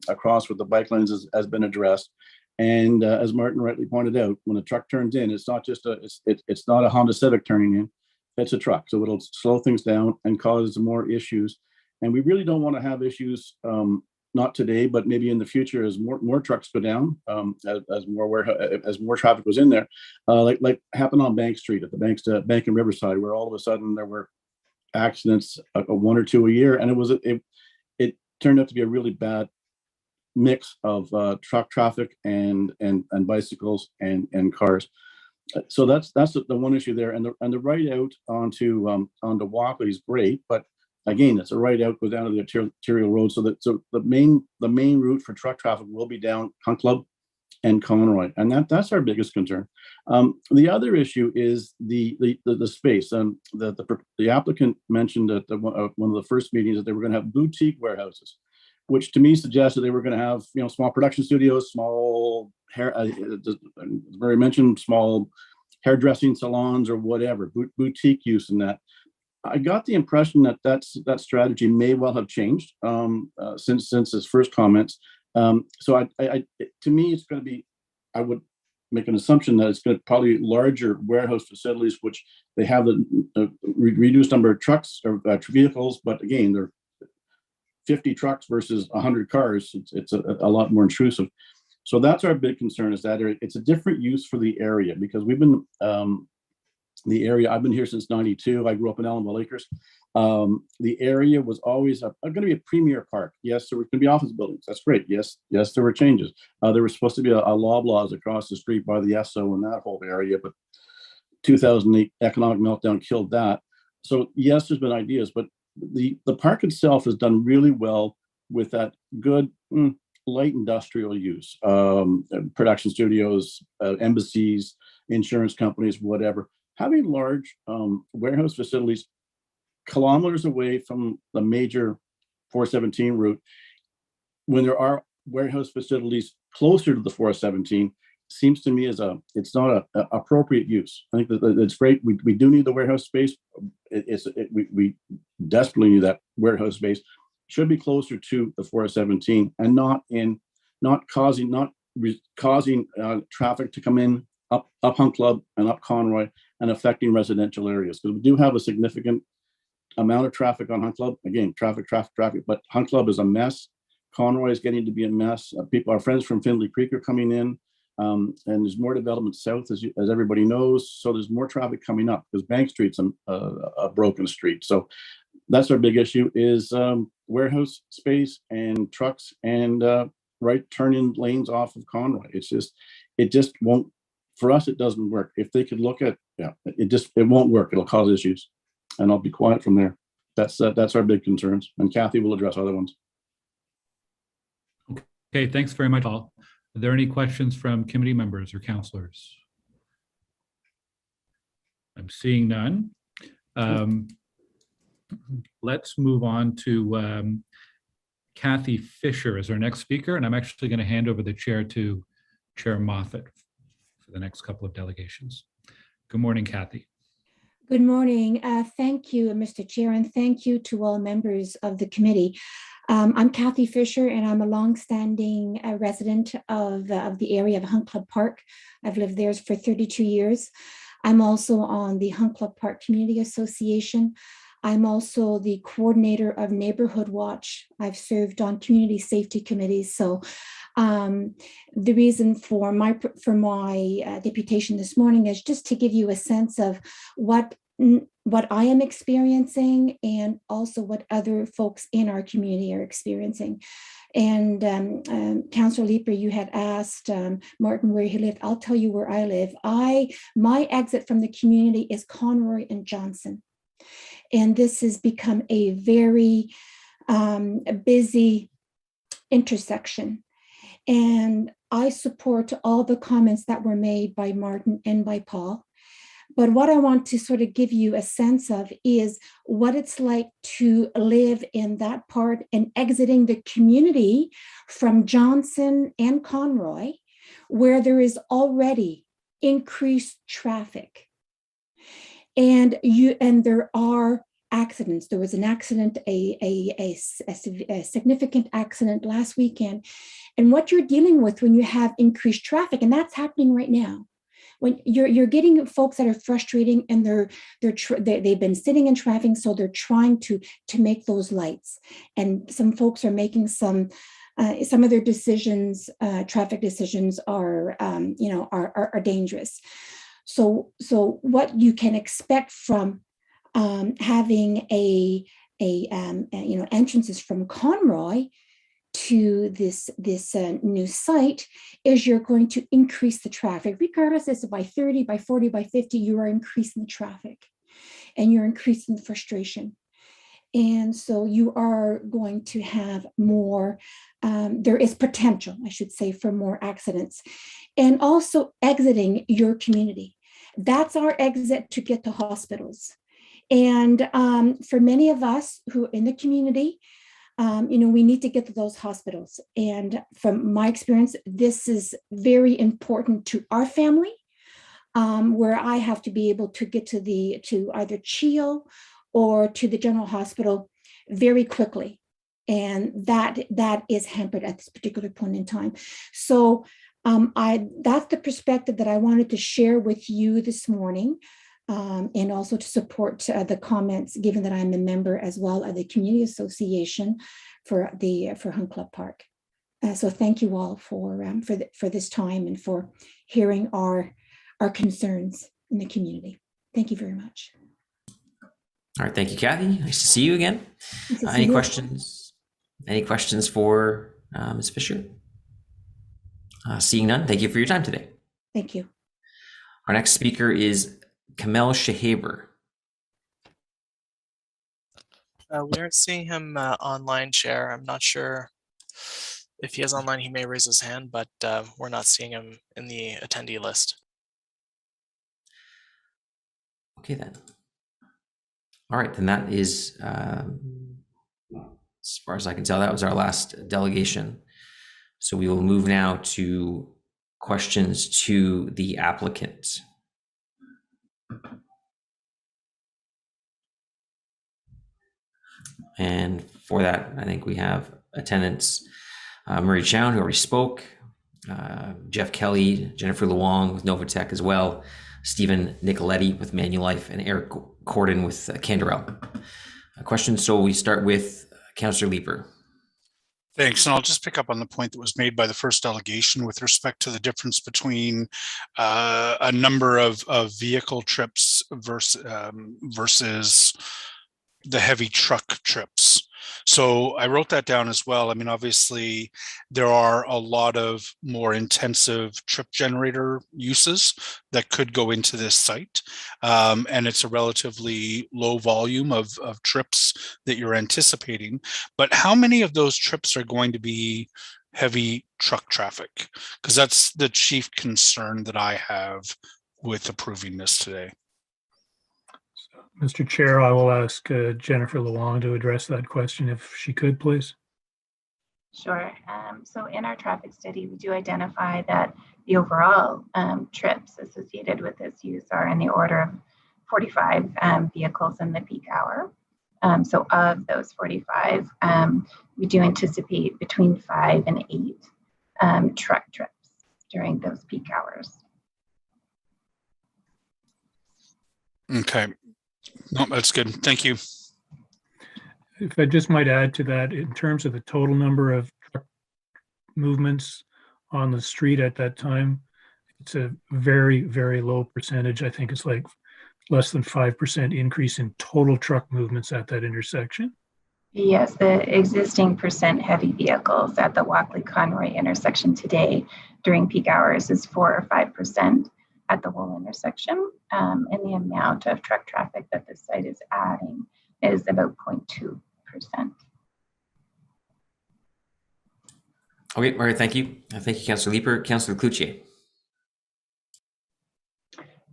across with the bike lanes has been addressed. And as Martin rightly pointed out, when a truck turns in, it's not just it's not a Honda Civic turning in, it's a truck. So it'll slow things down and cause more issues. And we really don't want to have issues, not today, but maybe in the future as more trucks go down, as more traffic was in there, like happened on Bank Street at the Bank and Riverside, where all of a sudden there were accidents, one or two a year, and it turned out to be a really bad mix of truck traffic and bicycles and cars. So that's the one issue there, and the right out onto Walkley is great, but again, it's a right out, goes down to the arterial road. So the main route for truck traffic will be down Hunt Club and Conroy, and that's our biggest concern. The other issue is the space. The applicant mentioned at one of the first meetings that they were going to have boutique warehouses, which to me suggested they were going to have small production studios, small hair, Mary mentioned small hairdressing salons or whatever, boutique use in that. I got the impression that strategy may well have changed since his first comments. So to me, it's going to be, I would make an assumption that it's going to probably larger warehouse facilities, which they have the reduced number of trucks or vehicles, but again, they're 50 trucks versus 100 cars. It's a lot more intrusive. So that's our big concern, is that it's a different use for the area, because we've been I've been here since '92. I grew up in Ellenville Acres. The area was always going to be a premier park. Yes, there were going to be office buildings. That's great. Yes, there were changes. There was supposed to be a Loblaws across the street by the Esso and that whole area, but 2008 economic meltdown killed that. So yes, there's been ideas, but the park itself has done really well with that good light industrial use, production studios, embassies, insurance companies, whatever. Having large warehouse facilities kilometers away from the major 417 route, when there are warehouse facilities closer to the 417, seems to me it's not a appropriate use. I think that it's great. We do need the warehouse space. We desperately need that warehouse space. Should be closer to the 417 and not causing traffic to come in up Hunt Club and up Conroy and affecting residential areas, because we do have a significant amount of traffic on Hunt Club. Again, traffic, but Hunt Club is a mess. Conroy is getting to be a mess. Our friends from Findlay Creek are coming in. And there's more development south, as everybody knows. So there's more traffic coming up because Bank Street's a broken street. So that's our big issue is warehouse space and trucks and right turn-in lanes off of Conroy. It just won't, for us, it doesn't work. If they could look at, it won't work. It'll cause issues. And I'll be quiet from there. That's our big concerns. And Kathy will address other ones. Okay, thanks very much, Paul. Are there any questions from committee members or councillors? I'm seeing none. Let's move on to Kathy Fisher as our next speaker, and I'm actually going to hand over the chair to Chair Moffat for the next couple of delegations. Good morning, Kathy. Good morning. Thank you, Mr. Chair, and thank you to all members of the committee. I'm Kathy Fisher, and I'm a longstanding resident of the area of Hunt Club Park. I've lived there for 32 years. I'm also on the Hunt Club Park Community Association. I'm also the coordinator of Neighborhood Watch. I've served on community safety committees. So the reason for my deputation this morning is just to give you a sense of what I am experiencing and also what other folks in our community are experiencing. And Councillor Leeper, you had asked Martin where he lived. I'll tell you where I live. My exit from the community is Conroy and Johnson. And this has become a very busy intersection. And I support all the comments that were made by Martin and by Paul. But what I want to sort of give you a sense of is what it's like to live in that part and exiting the community from Johnson and Conroy, where there is already increased traffic. And there are accidents. There was an accident, a significant accident last weekend. And what you're dealing with when you have increased traffic, and that's happening right now, when you're getting folks that are frustrating and they've been sitting in traffic, so they're trying to make those lights. And some folks are making some of their decisions, traffic decisions are dangerous. So what you can expect from having entrances from Conroy to this new site is you're going to increase the traffic, regardless if it's by 30, by 40, by 50, you are increasing the traffic and you're increasing the frustration. And so you are going to have more, there is potential, I should say, for more accidents. And also exiting your community. That's our exit to get to hospitals. And for many of us who are in the community, we need to get to those hospitals. And from my experience, this is very important to our family, where I have to be able to get to either CHEO or to the general hospital very quickly. And that is hampered at this particular point in time. So that's the perspective that I wanted to share with you this morning. And also to support the comments, given that I'm a member as well of the Community Association for Hunt Club Park. So thank you all for this time and for hearing our concerns in the community. Thank you very much. All right, thank you, Kathy. Nice to see you again. Any questions? Any questions for Ms. Fisher? Seeing none, thank you for your time today. Thank you. Our next speaker is Kamel Shahaber. We aren't seeing him online, Chair. I'm not sure if he is online. He may raise his hand, but we're not seeing him in the attendee list. Okay, then. All right, then that is, as far as I can tell, that was our last delegation. So we will move now to questions to the applicant. And for that, I think we have attendants, Murray Chown, who already spoke, Jeff Kelly, Jennifer Luong with Novatech as well, Stephen Nicoletti with Manulife, and Eric Corden with Canderel. Questions, so we start with Councillor Leeper. Thanks. And I'll just pick up on the point that was made by the first delegation with respect to the difference between a number of vehicle trips versus the heavy truck trips. So I wrote that down as well. I mean, obviously, there are a lot of more intensive trip generator uses that could go into this site. And it's a relatively low volume of trips that you're anticipating. But how many of those trips are going to be heavy truck traffic? Because that's the chief concern that I have with approving this today. Mr. Chair, I will ask Jennifer Luong to address that question if she could, please. Sure. So in our traffic study, we do identify that the overall trips associated with this use are in the order of 45 vehicles in the peak hour. So of those 45, we do anticipate between 5 and 8 truck trips during those peak hours. Okay. No, that's good. Thank you. If I just might add to that, in terms of the total number of truck movements on the street at that time, it's a very, very low percentage. I think it's like less than 5% increase in total truck movements at that intersection. Yes, the existing percent heavy vehicles at the Walkley-Conroy intersection today during peak hours is 4 or 5% at the whole intersection. And the amount of truck traffic that this site is adding is about 0.2%. Okay, all right, thank you. Thank you, Councillor Leeper. Councillor Cloutier.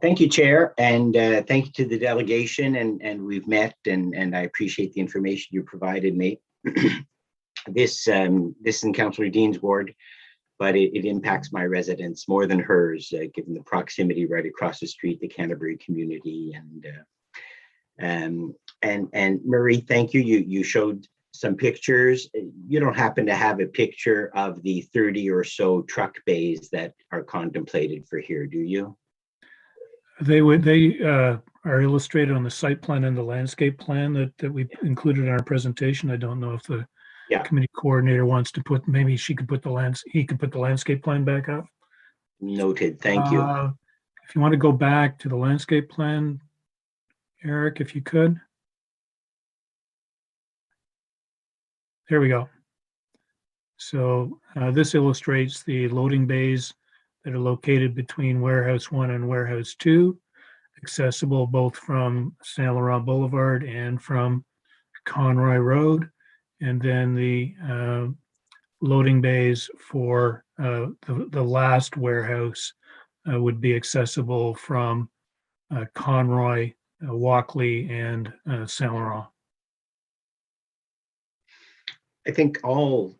Thank you, Chair, and thank you to the delegation, and we've met, and I appreciate the information you provided me. This is in Councillor Dean's ward, but it impacts my residents more than hers, given the proximity right across the street, the Canterbury community, and Marie, thank you. You showed some pictures. You don't happen to have a picture of the 30 or so truck bays that are contemplated for here, do you? They are illustrated on the site plan and the landscape plan that we included in our presentation. I don't know if the committee coordinator wants to put, maybe he could put the landscape plan back up. Noted, thank you. If you want to go back to the landscape plan, Eric, if you could. There we go. So this illustrates the loading bays that are located between Warehouse 1 and Warehouse 2, accessible both from Saint Laurent Boulevard and from Conroy Road. And then the loading bays for the last warehouse would be accessible from Conroy, Walkley, and Saint Laurent. I think all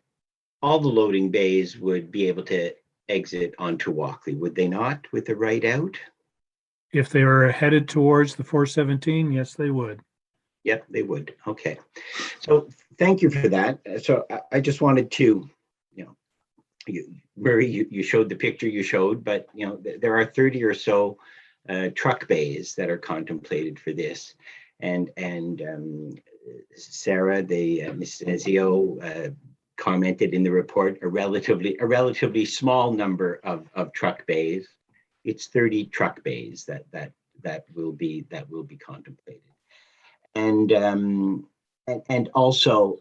the loading bays would be able to exit onto Walkley, would they not, with the right out? If they were headed towards the 417, yes, they would. Yep, they would. Okay. So thank you for that. So I just wanted to, Murray, you showed the picture you showed, but there are 30 or so truck bays that are contemplated for this. And Sarah, Ms. Nezio, commented in the report a relatively small number of truck bays. It's 30 truck bays that will be contemplated. And also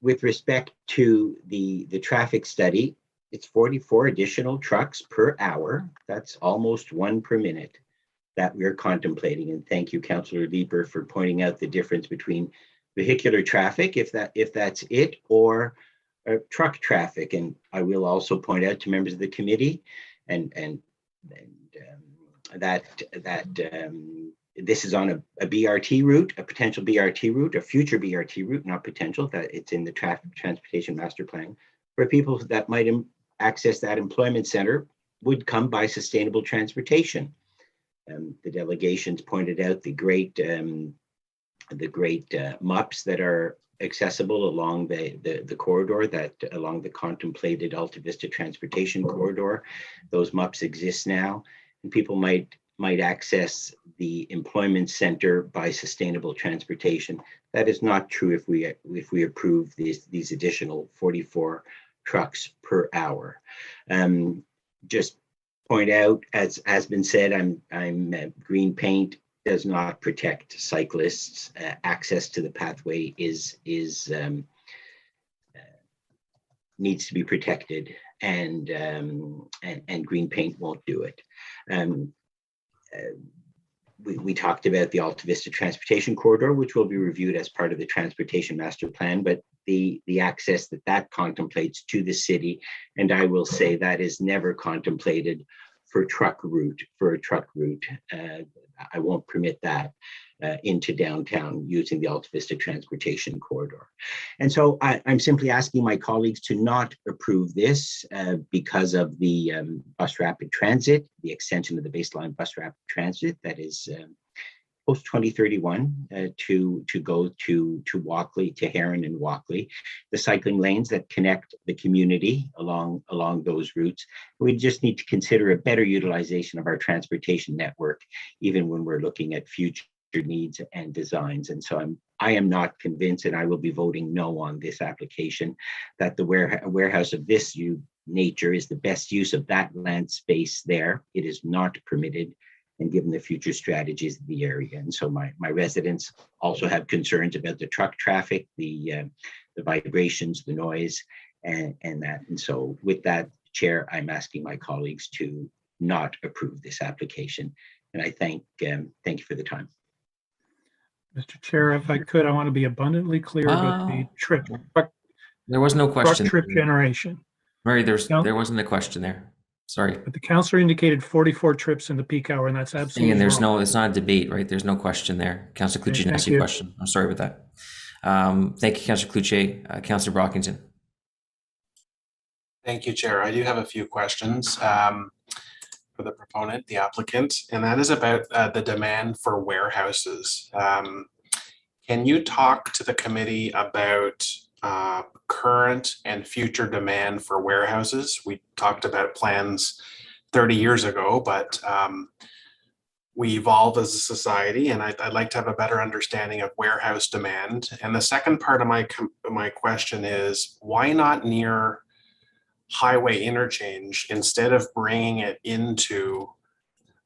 with respect to the traffic study, it's 44 additional trucks per hour. That's almost 1 per minute that we're contemplating. And thank you, Councillor Leeper, for pointing out the difference between vehicular traffic, if that's it, or truck traffic. And I will also point out to members of the committee that this is on a BRT route, a potential BRT route, a future BRT route, not potential, that it's in the transportation master plan, where people that might access that employment center would come by sustainable transportation. The delegations pointed out the great MUPs that are accessible along the corridor, along the contemplated Alta Vista transportation corridor. Those MUPs exist now, and people might might access the employment center by sustainable transportation. That is not true if we approve these additional 44 trucks per hour. Just point out, as has been said, green paint does not protect cyclists. Access to the pathway needs to be protected, and green paint won't do it. We talked about the Alta Vista Transportation Corridor, which will be reviewed as part of the Transportation Master Plan, but the access that contemplates to the city, and I will say that is never contemplated for a truck route. I won't permit that into downtown using the Alta Vista Transportation Corridor. And so I'm simply asking my colleagues to not approve this because of the bus rapid transit, the extension of the baseline bus rapid transit that is post 2031 to go to Walkley, to Heron and Walkley, the cycling lanes that connect the community along those routes. We just need to consider a better utilization of our transportation network, even when we're looking at future needs and designs. And so I am not convinced, and I will be voting no on this application, that the warehouse of this nature is the best use of that land space there. It is not permitted, and given the future strategies of the area. And so my residents also have concerns about the truck traffic, the vibrations, the noise, and that. And so with that, Chair, I'm asking my colleagues to not approve this application. And I thank you for the time. Mr. Chair, if I could, I want to be abundantly clear about the truck. There was no question. Truck trip generation. Murray, there wasn't a question there. Sorry. But the councillor indicated 44 trips in the peak hour, and that's absolutely Again, wrong. it's not a debate, right? There's no question there. Councillor Cluche didn't ask you a question. I'm sorry about that. Thank you, Councillor Cluche. Councillor Brockington. Thank you, Chair. I do have a few questions for the proponent, the applicant, and that is about the demand for warehouses. Can you talk to the committee about current and future demand for warehouses? We talked about plans 30 years ago, but we evolve as a society, and I'd like to have a better understanding of warehouse demand. And the second part of my question is, why not near highway interchange instead of bringing it into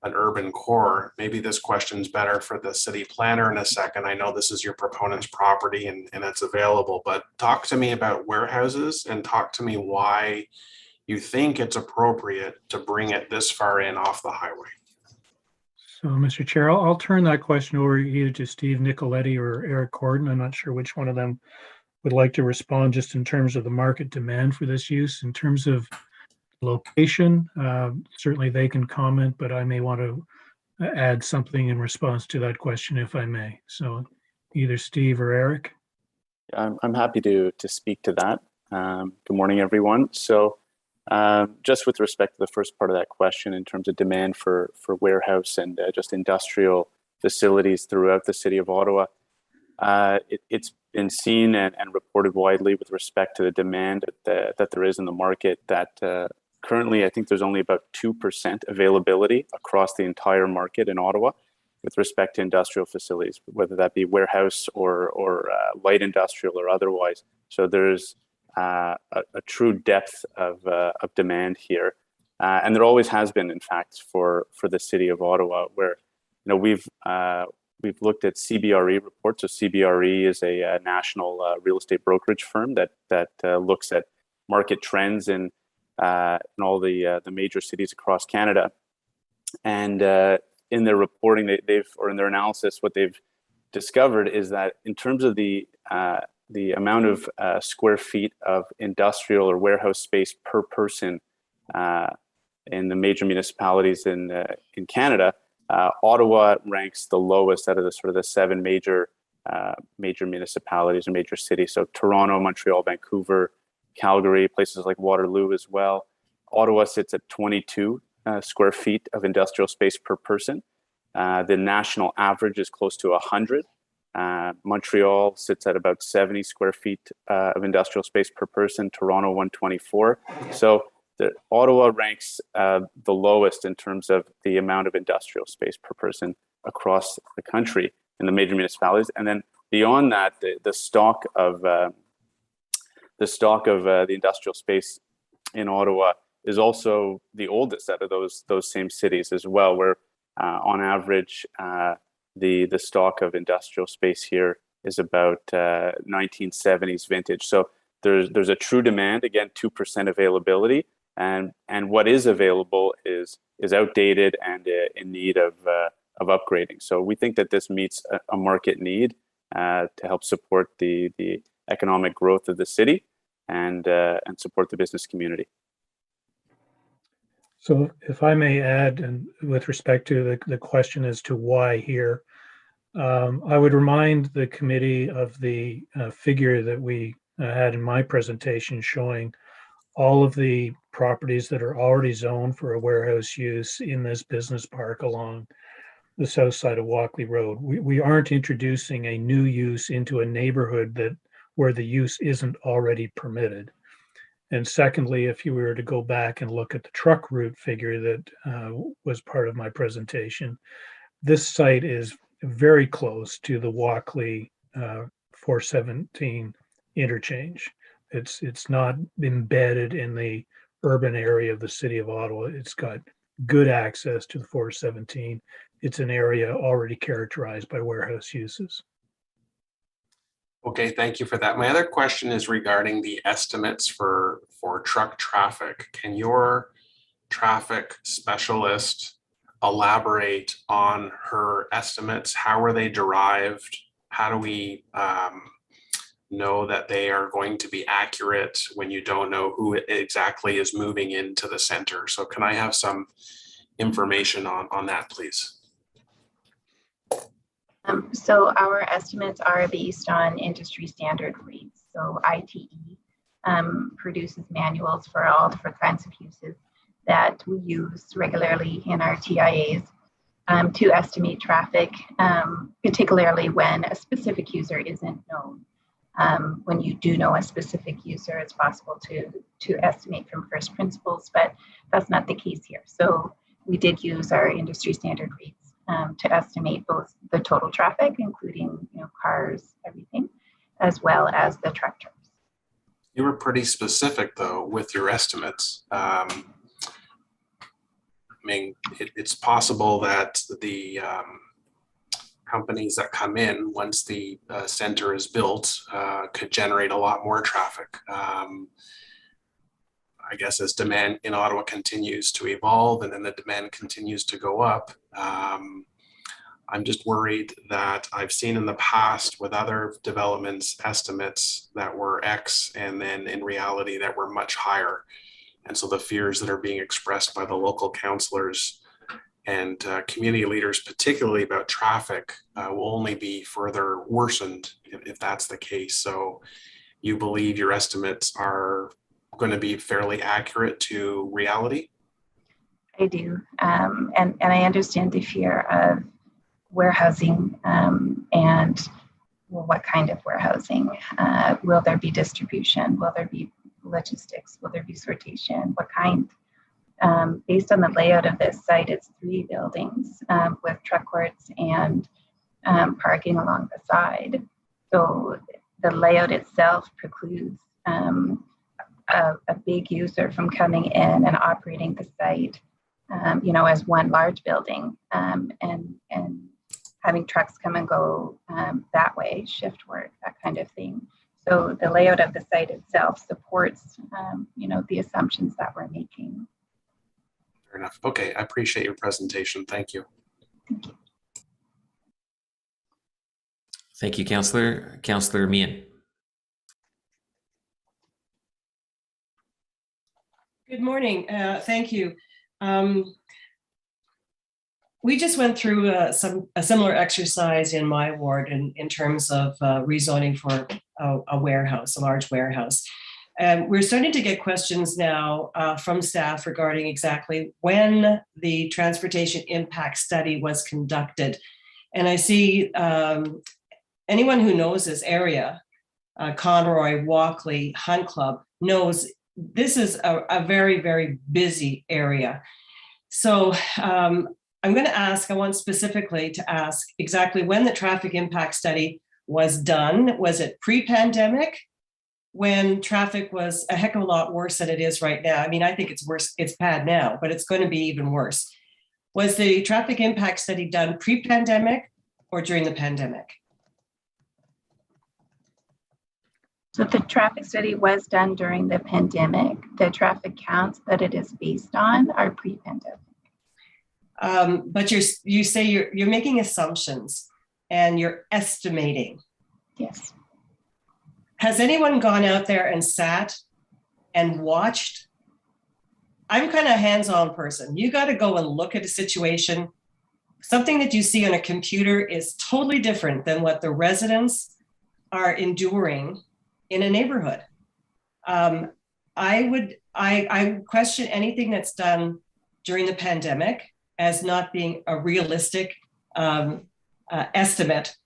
an urban core? Maybe this question's better for the city planner in a second. I know this is your proponent's property and it's available, but talk to me about warehouses and talk to me why you think it's appropriate to bring it this far in off the highway. So, Mr. Chair, I'll turn that question over either to Steve Nicoletti or Eric Corden. I'm not sure which one of them would like to respond just in terms of the market demand for this use. In terms of location, certainly they can comment, but I may want to add something in response to that question if I may. So either Steve or Eric. I'm happy to speak to that. Good morning, everyone. So just with respect to the first part of that question in terms of demand for warehouse and just industrial facilities throughout the city of Ottawa, it's been seen and reported widely with respect to the demand that there is in the market that currently I think there's only about 2% availability across the entire market in Ottawa with respect to industrial facilities, whether that be warehouse or light industrial or otherwise. So there's a true depth of demand here. And there always has been, in fact, for the city of Ottawa, where we've looked at CBRE reports. So CBRE is a national real estate brokerage firm that looks at market trends in all the major cities across Canada. And in their reporting, in their analysis, what they've discovered is that in terms of the amount of square feet of industrial or warehouse space per person in the major municipalities in Canada, Ottawa ranks the lowest out of the seven major municipalities or major cities. So Toronto, Montreal, Vancouver, Calgary, places like Waterloo as well. Ottawa sits at 22 square feet of industrial space per person. The national average is close to 100. Montreal sits at about 70 square feet of industrial space per person. Toronto, 124. So Ottawa ranks the lowest in terms of the amount of industrial space per person across the country in the major municipalities. And then beyond that, the stock of the industrial space in Ottawa is also the oldest out of those same cities as well, where on average, the stock of industrial space here is about 1970s vintage. So there's a true demand, again, 2% availability, and what is available is outdated and in need of upgrading. So we think that this meets a market need to help support the economic growth of the city and support the business community. So if I may add, and with respect to the question as to why here, I would remind the committee of the figure that we had in my presentation showing all of the properties that are already zoned for a warehouse use in this business park along the south side of Walkley Road. We aren't introducing a new use into a neighborhood where the use isn't already permitted. And secondly, if you were to go back and look at the truck route figure that was part of my presentation, this site is very close to the Walkley 417 interchange. It's not embedded in the urban area of the city of Ottawa. It's got good access to the 417. It's an area already characterized by warehouse uses. Okay, thank you for that. My other question is regarding the estimates for truck traffic. Can your traffic specialist elaborate on her estimates? How are they derived? How do we know that they are going to be accurate when you don't know who exactly is moving into the center? So can I have some information on that, please? So our estimates are based on industry standard rates. So ITE produces manuals for all different kinds of uses that we use regularly in our TIAs to estimate traffic, particularly when a specific user isn't known. When you do know a specific user, it's possible to estimate from first principles, but that's not the case here. So we did use our industry standard rates to estimate both the total traffic, including cars, everything, as well as the truck terms. You were pretty specific though with your estimates. I mean, it's possible that the companies that come in once the center is built could generate a lot more traffic. I guess as demand in Ottawa continues to evolve and then the demand continues to go up, I'm just worried that I've seen in the past with other developments estimates that were X and then in reality that were much higher. And so the fears that are being expressed by the local councillors and community leaders, particularly about traffic, will only be further worsened if that's the case. So you believe your estimates are going to be fairly accurate to reality? I do. And I understand the fear of warehousing and what kind of warehousing. Will there be distribution? Will there be logistics? Will there be sortation? What kind? Based on the layout of this site, it's 3 buildings with truck courts and parking along the side. So the layout itself precludes a big user from coming in and operating the site, as one large building and having trucks come and go that way, shift work, that kind of thing. So the layout of the site itself supports, the assumptions that we're making. Fair enough. Okay, I appreciate your presentation. Thank you. Thank you. Thank you, Councillor. Councillor Meehan. Good morning. Thank you. We just went through a similar exercise in my ward in terms of rezoning for a warehouse, a large warehouse. And we're starting to get questions now from staff regarding exactly when the transportation impact study was conducted. And I see anyone who knows this area, Conroy, Walkley, Hunt Club, knows this is a very, very busy area. So I'm going to ask, I want specifically to ask exactly when the traffic impact study was done. Was it pre-pandemic, when traffic was a heck of a lot worse than it is right now? I mean, I think it's worse, it's bad now, but it's going to be even worse. Was the traffic impact study done pre-pandemic or during the pandemic? So the traffic study was done during the pandemic. The traffic counts that it is based on are pre-pandemic. But you say you're making assumptions and you're estimating. Yes. Has anyone gone out there and sat and watched? I'm kind of a hands-on person. You got to go and look at a situation. Something that you see on a computer is totally different than what the residents are enduring in a neighborhood. I question anything that's done during the pandemic as not being a realistic estimate.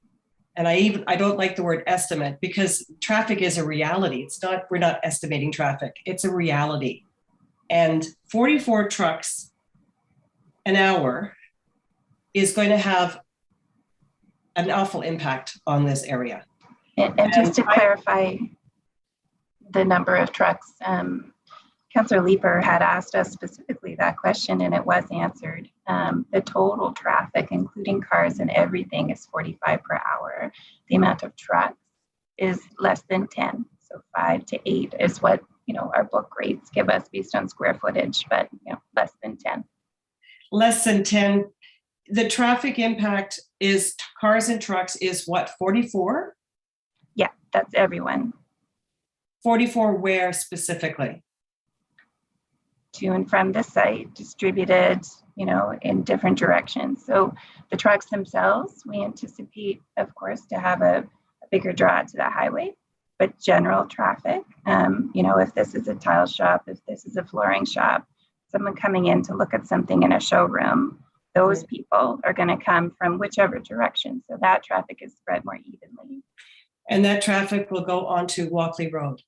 And I don't like the word estimate, because traffic is a reality. We're not estimating traffic, it's a reality. And 44 trucks an hour is going to have an awful impact on this area. And just to clarify the number of trucks, Councillor Leeper had asked us specifically that question, and it was answered. The total traffic, including cars and everything, is 45 per hour. The amount of trucks is less than 10. So 5 to 8 is what, our book rates give us based on square footage, but less than 10. Less than 10. The traffic impact is cars and trucks is what, 44? Yeah, that's everyone. 44 where specifically? To and from the site, distributed, in different directions. So the trucks themselves, we anticipate, of course, to have a bigger draw to the highway, but general traffic, if this is a tile shop, if this is a flooring shop, someone coming in to look at something in a showroom, those people are going to come from whichever direction. So that traffic is spread more evenly. And that traffic will go onto Walkley Road.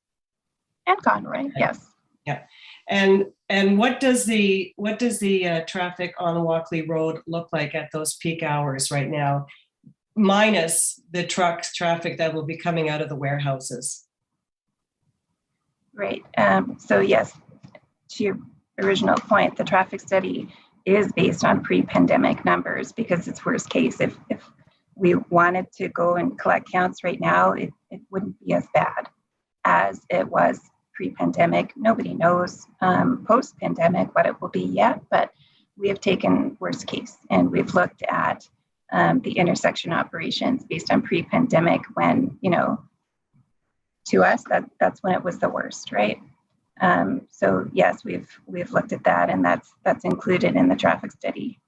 And Conroy, yes. Yeah. And what does the traffic on Walkley Road look like at those peak hours right now, minus the trucks traffic that will be coming out of the warehouses? Right. So yes, to your original point, the traffic study is based on pre-pandemic numbers, because it's worst case. If we wanted to go and collect counts right now, it wouldn't be as bad as it was pre-pandemic. Nobody knows post-pandemic what it will be yet, but we have taken worst case and we've looked at the intersection operations based on pre-pandemic, when, to us, that's when it was the worst, right? So yes, we've looked at that, and that's included in the traffic study.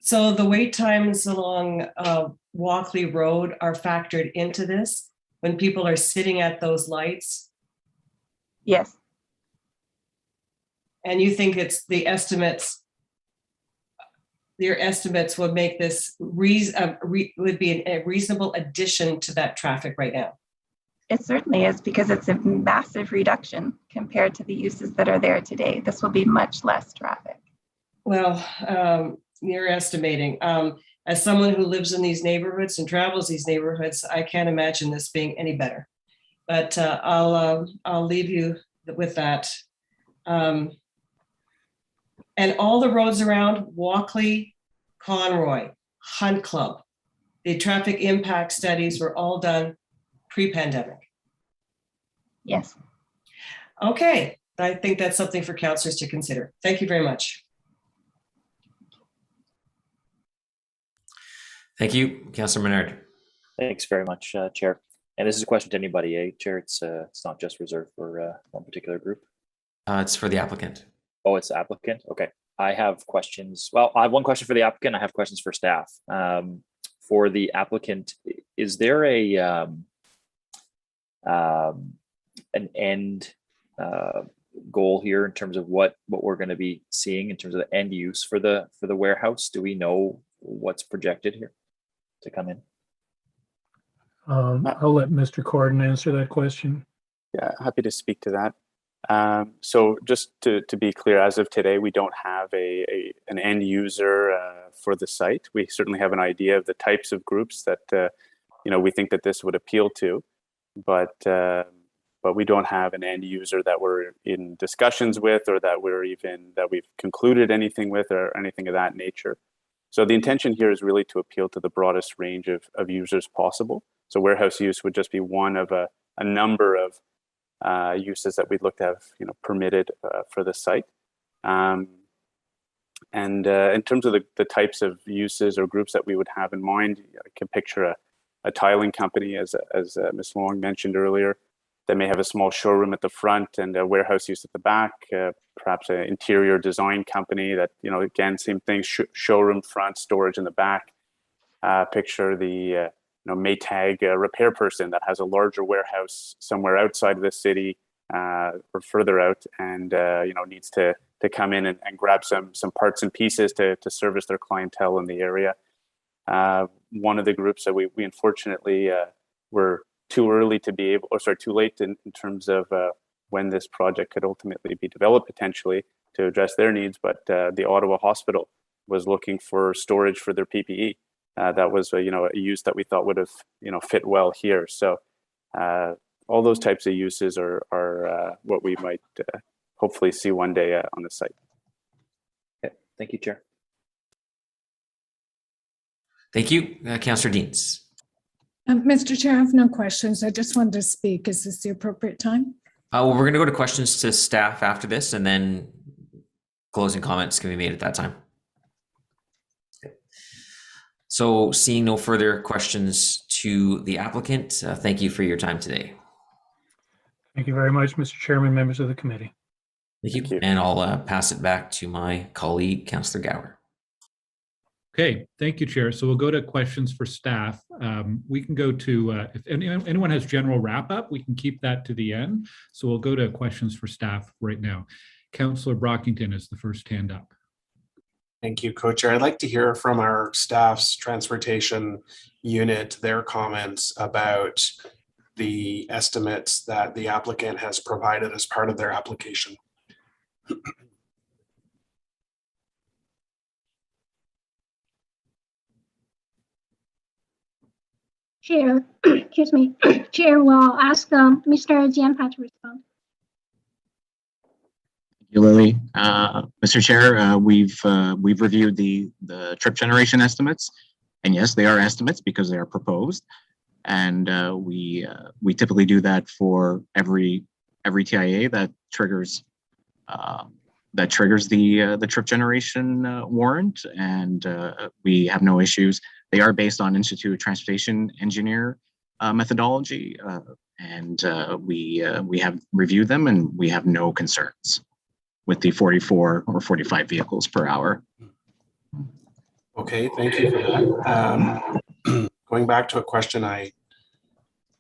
So the wait times along Walkley Road are factored into this when people are sitting at those lights? Yes. And you think it's the estimates, your estimates would make this would be a reasonable addition to that traffic right now? It certainly is, because it's a massive reduction compared to the uses that are there today. This will be much less traffic. Well, you're estimating. As someone who lives in these neighborhoods and travels these neighborhoods, I can't imagine this being any better. But I'll leave you with that. And all the roads around Walkley, Conroy, Hunt Club, the traffic impact studies were all done pre-pandemic. Yes. Okay, I think that's something for councillors to consider. Thank you very much. Thank you, Councillor Menard. Thanks very much, Chair. And this is a question to anybody, Chair. It's not just reserved for one particular group. It's for the applicant. Oh, it's the applicant? Okay. I have questions. Well, I have one question for the applicant. I have questions for staff. For the applicant, is there an end goal here in terms of what we're going to be seeing in terms of the end use for the warehouse? Do we know what's projected here to come in? I'll let Mr. Corden answer that question. Yeah, happy to speak to that. So just to be clear, as of today, we don't have an end user for the site. We certainly have an idea of the types of groups that we think that this would appeal to, but we don't have an end user that we're in discussions with, or that we've concluded anything with, or anything of that nature. So the intention here is really to appeal to the broadest range of users possible. So warehouse use would just be one of a number of uses that we'd look to have permitted for the site. And in terms of the types of uses or groups that we would have in mind, I can picture a tiling company, as Ms. Long mentioned earlier, that may have a small showroom at the front and a warehouse use at the back. Perhaps an interior design company that, again, same thing, showroom front, storage in the back. Picture the Maytag repair person that has a larger warehouse somewhere outside of the city or further out, and needs to come in and grab some parts and pieces to service their clientele in the area. One of the groups that we unfortunately were too late in terms of when this project could ultimately be developed potentially to address their needs, but the Ottawa Hospital was looking for storage for their PPE. That was a use that we thought would have fit well here. So all those types of uses are what we might hopefully see one day on the site. Okay. Thank you, Chair. Thank you, Councillor Deans. Mr. Chair, I have no questions. I just wanted to speak. Is this the appropriate time? Well, we're going to go to questions to staff after this, and then closing comments can be made at that time. So seeing no further questions to the applicant, thank you for your time today. Thank you very much, Mr. Chairman, members of the committee. Thank you. And I'll pass it back to my colleague, Councillor Gower. Okay, thank you, Chair. So we'll go to questions for staff. We can go to, if anyone has general wrap up, we can keep that to the end. So we'll go to questions for staff right now. Councillor Brockington is the first hand up. Thank you, Co-Chair. I'd like to hear from our staff's transportation unit, their comments about the estimates that the applicant has provided as part of their application. Chair, excuse me, Chair, will ask Mr. Jianpa to respond. Thank you, Lily. Mr. Chair, we've reviewed the trip generation estimates, and yes, they are estimates because they are proposed, and we typically do that for every TIA that triggers the trip generation warrant, and we have no issues. They are based on Institute of Transportation Engineer methodology, and we have reviewed them, and we have no concerns with the 44 or 45 vehicles per hour. Okay, thank you for that. Going back to a question I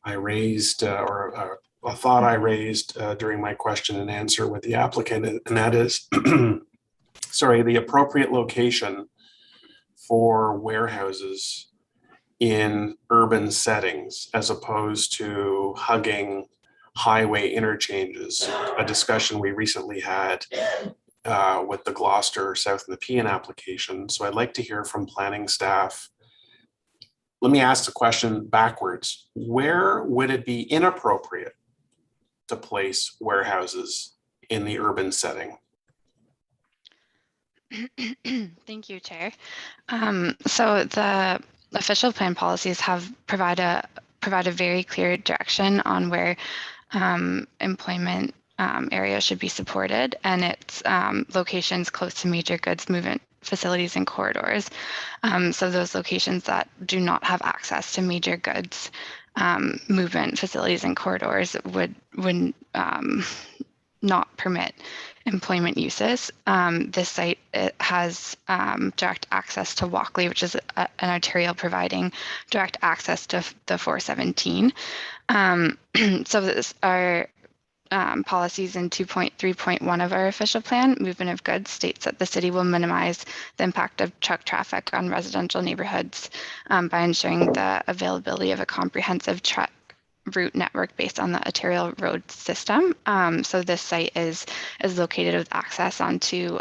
raised, or a thought I raised during my question and answer with the applicant, and that is, sorry, the appropriate location for warehouses in urban settings as opposed to hugging highway interchanges, a discussion we recently had with the Gloucester South Nepean application. So I'd like to hear from planning staff. Let me ask the question backwards. Where would it be inappropriate to place warehouses in the urban setting? Thank you, Chair. So the official plan policies have provide a very clear direction on where employment areas should be supported, and it's locations close to major goods movement facilities and corridors. So those locations that do not have access to major goods movement facilities and corridors would not permit employment uses. This site has direct access to Walkley, which is an arterial providing direct access to the 417. So this are policies in 2.3.1 of our official plan. Movement of goods states that the city will minimize the impact of truck traffic on residential neighborhoods by ensuring the availability of a comprehensive truck route network based on the arterial road system. So this site is located with access onto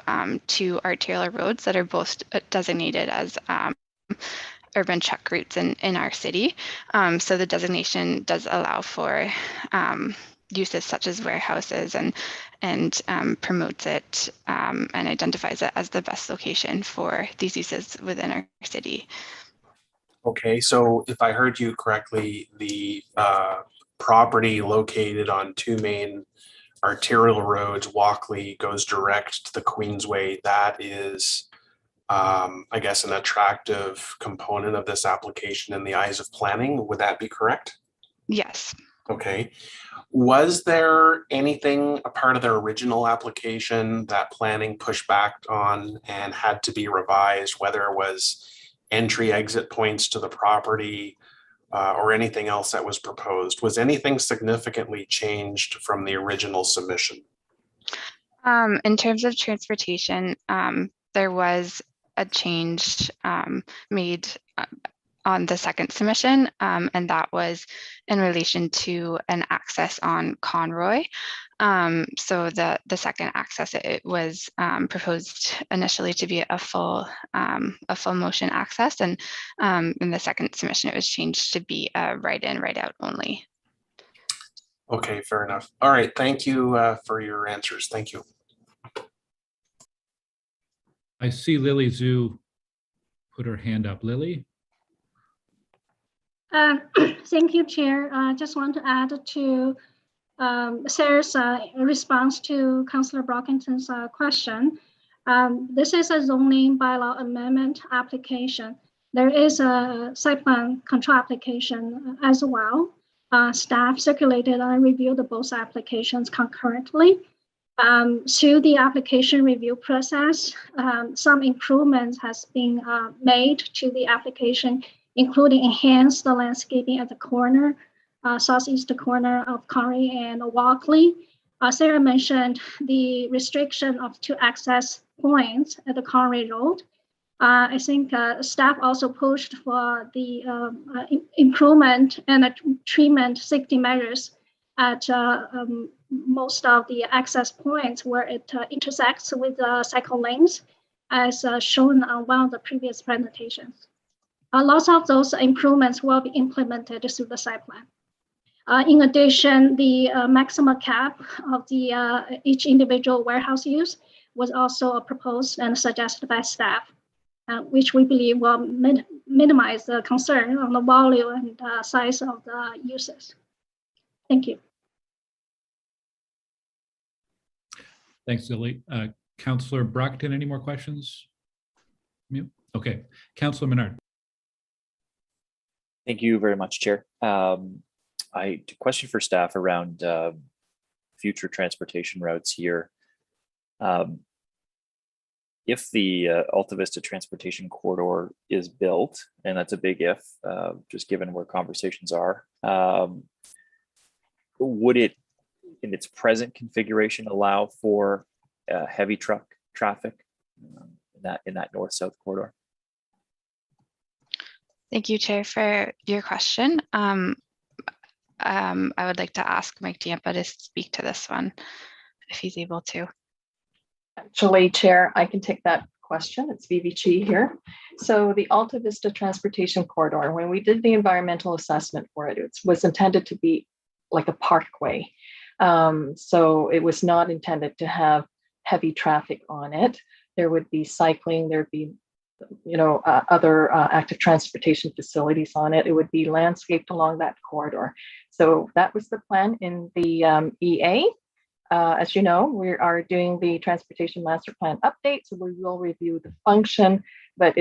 two arterial roads that are both designated as urban truck routes in our city. So the designation does allow for uses such as warehouses and promotes it and identifies it as the best location for these uses within our city. Okay, so if I heard you correctly, the property located on two main arterial roads, Walkley goes direct to the Queensway. That is, I guess, an attractive component of this application in the eyes of planning. Would that be correct? Yes. Okay. Was there anything, a part of their original application, that planning pushed back on and had to be revised, whether it was entry exit points to the property or anything else that was proposed? Was anything significantly changed from the original submission? In terms of transportation, there was a change made on the second submission, and that was in relation to an access on Conroy. So the second access, it was proposed initially to be a full motion access, and in the second submission, it was changed to be a right in, right out only. Okay, fair enough. All right, thank you for your answers. Thank you. I see Lily Zhu put her hand up. Lily? Thank you, Chair. I just want to add to Sarah's response to Councillor Brockington's question. This is a zoning bylaw amendment application. There is a site plan control application as well. Staff circulated and reviewed both applications concurrently. Through the application review process, some improvements has been made to the application, including enhance the landscaping at the corner, southeast corner of Conroy and Walkley. Sarah mentioned the restriction of 2 access points at the Conroy Road. I think staff also pushed for the improvement and treatment safety measures at most of the access points where it intersects with cycle lanes, as shown on one of the previous presentations. Lots of those improvements will be implemented through the site plan. In addition, the maximum cap of the each individual warehouse use was also proposed and suggested by staff, which we believe will minimize the concern on the volume and size of the uses. Thank you. Thanks, Lily. Councillor Brockton, any more questions? Okay, Councillor Menard. Thank you very much, Chair. Question for staff around future transportation routes here. If the Alta Vista transportation corridor is built, and that's a big if, just given where conversations are, would it, in its present configuration, allow for heavy truck traffic in that north-south corridor? Thank you, Chair, for your question. I would like to ask Mike Diampa to speak to this one, if he's able to. Actually, Chair, I can take that question. It's VVG here. So the Alta Vista Transportation Corridor, when we did the environmental assessment for it, it was intended to be like a parkway. So it was not intended to have heavy traffic on it. There would be cycling, there'd be other active transportation facilities on it. It would be landscaped along that corridor. So that was the plan in the EA. As you know, we are doing the transportation master plan update, so we will review the function, but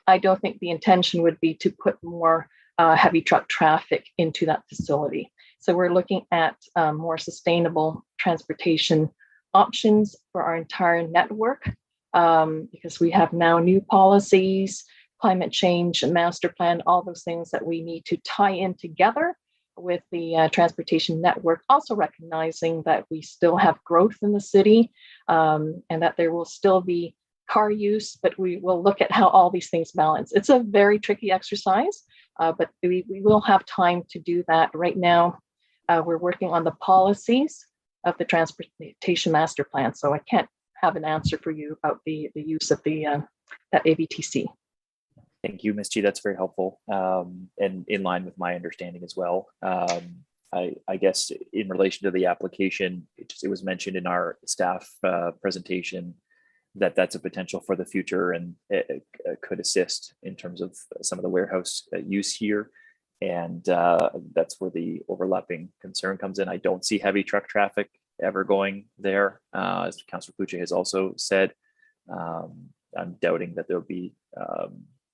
I don't think the intention would be to put more heavy truck traffic into that facility. So we're looking at more sustainable transportation options for our entire network, because we have now new policies, climate change and master plan, all those things that we need to tie in together with the transportation network, also recognizing that we still have growth in the city, and that there will still be car use, but we will look at how all these things balance. It's a very tricky exercise. but we will have time to do that. Right now, we're working on the policies of the transportation master plan, so I can't have an answer for you about the use of the that AVTC. Thank you, Ms. G. That's very helpful, and in line with my understanding as well. I guess in relation to the application, it was mentioned in our staff presentation that that's a potential for the future, and it could assist in terms of some of the warehouse use here. And that's where the overlapping concern comes in. I don't see heavy truck traffic ever going there, as Councillor Puche has also said. I'm doubting that there'll be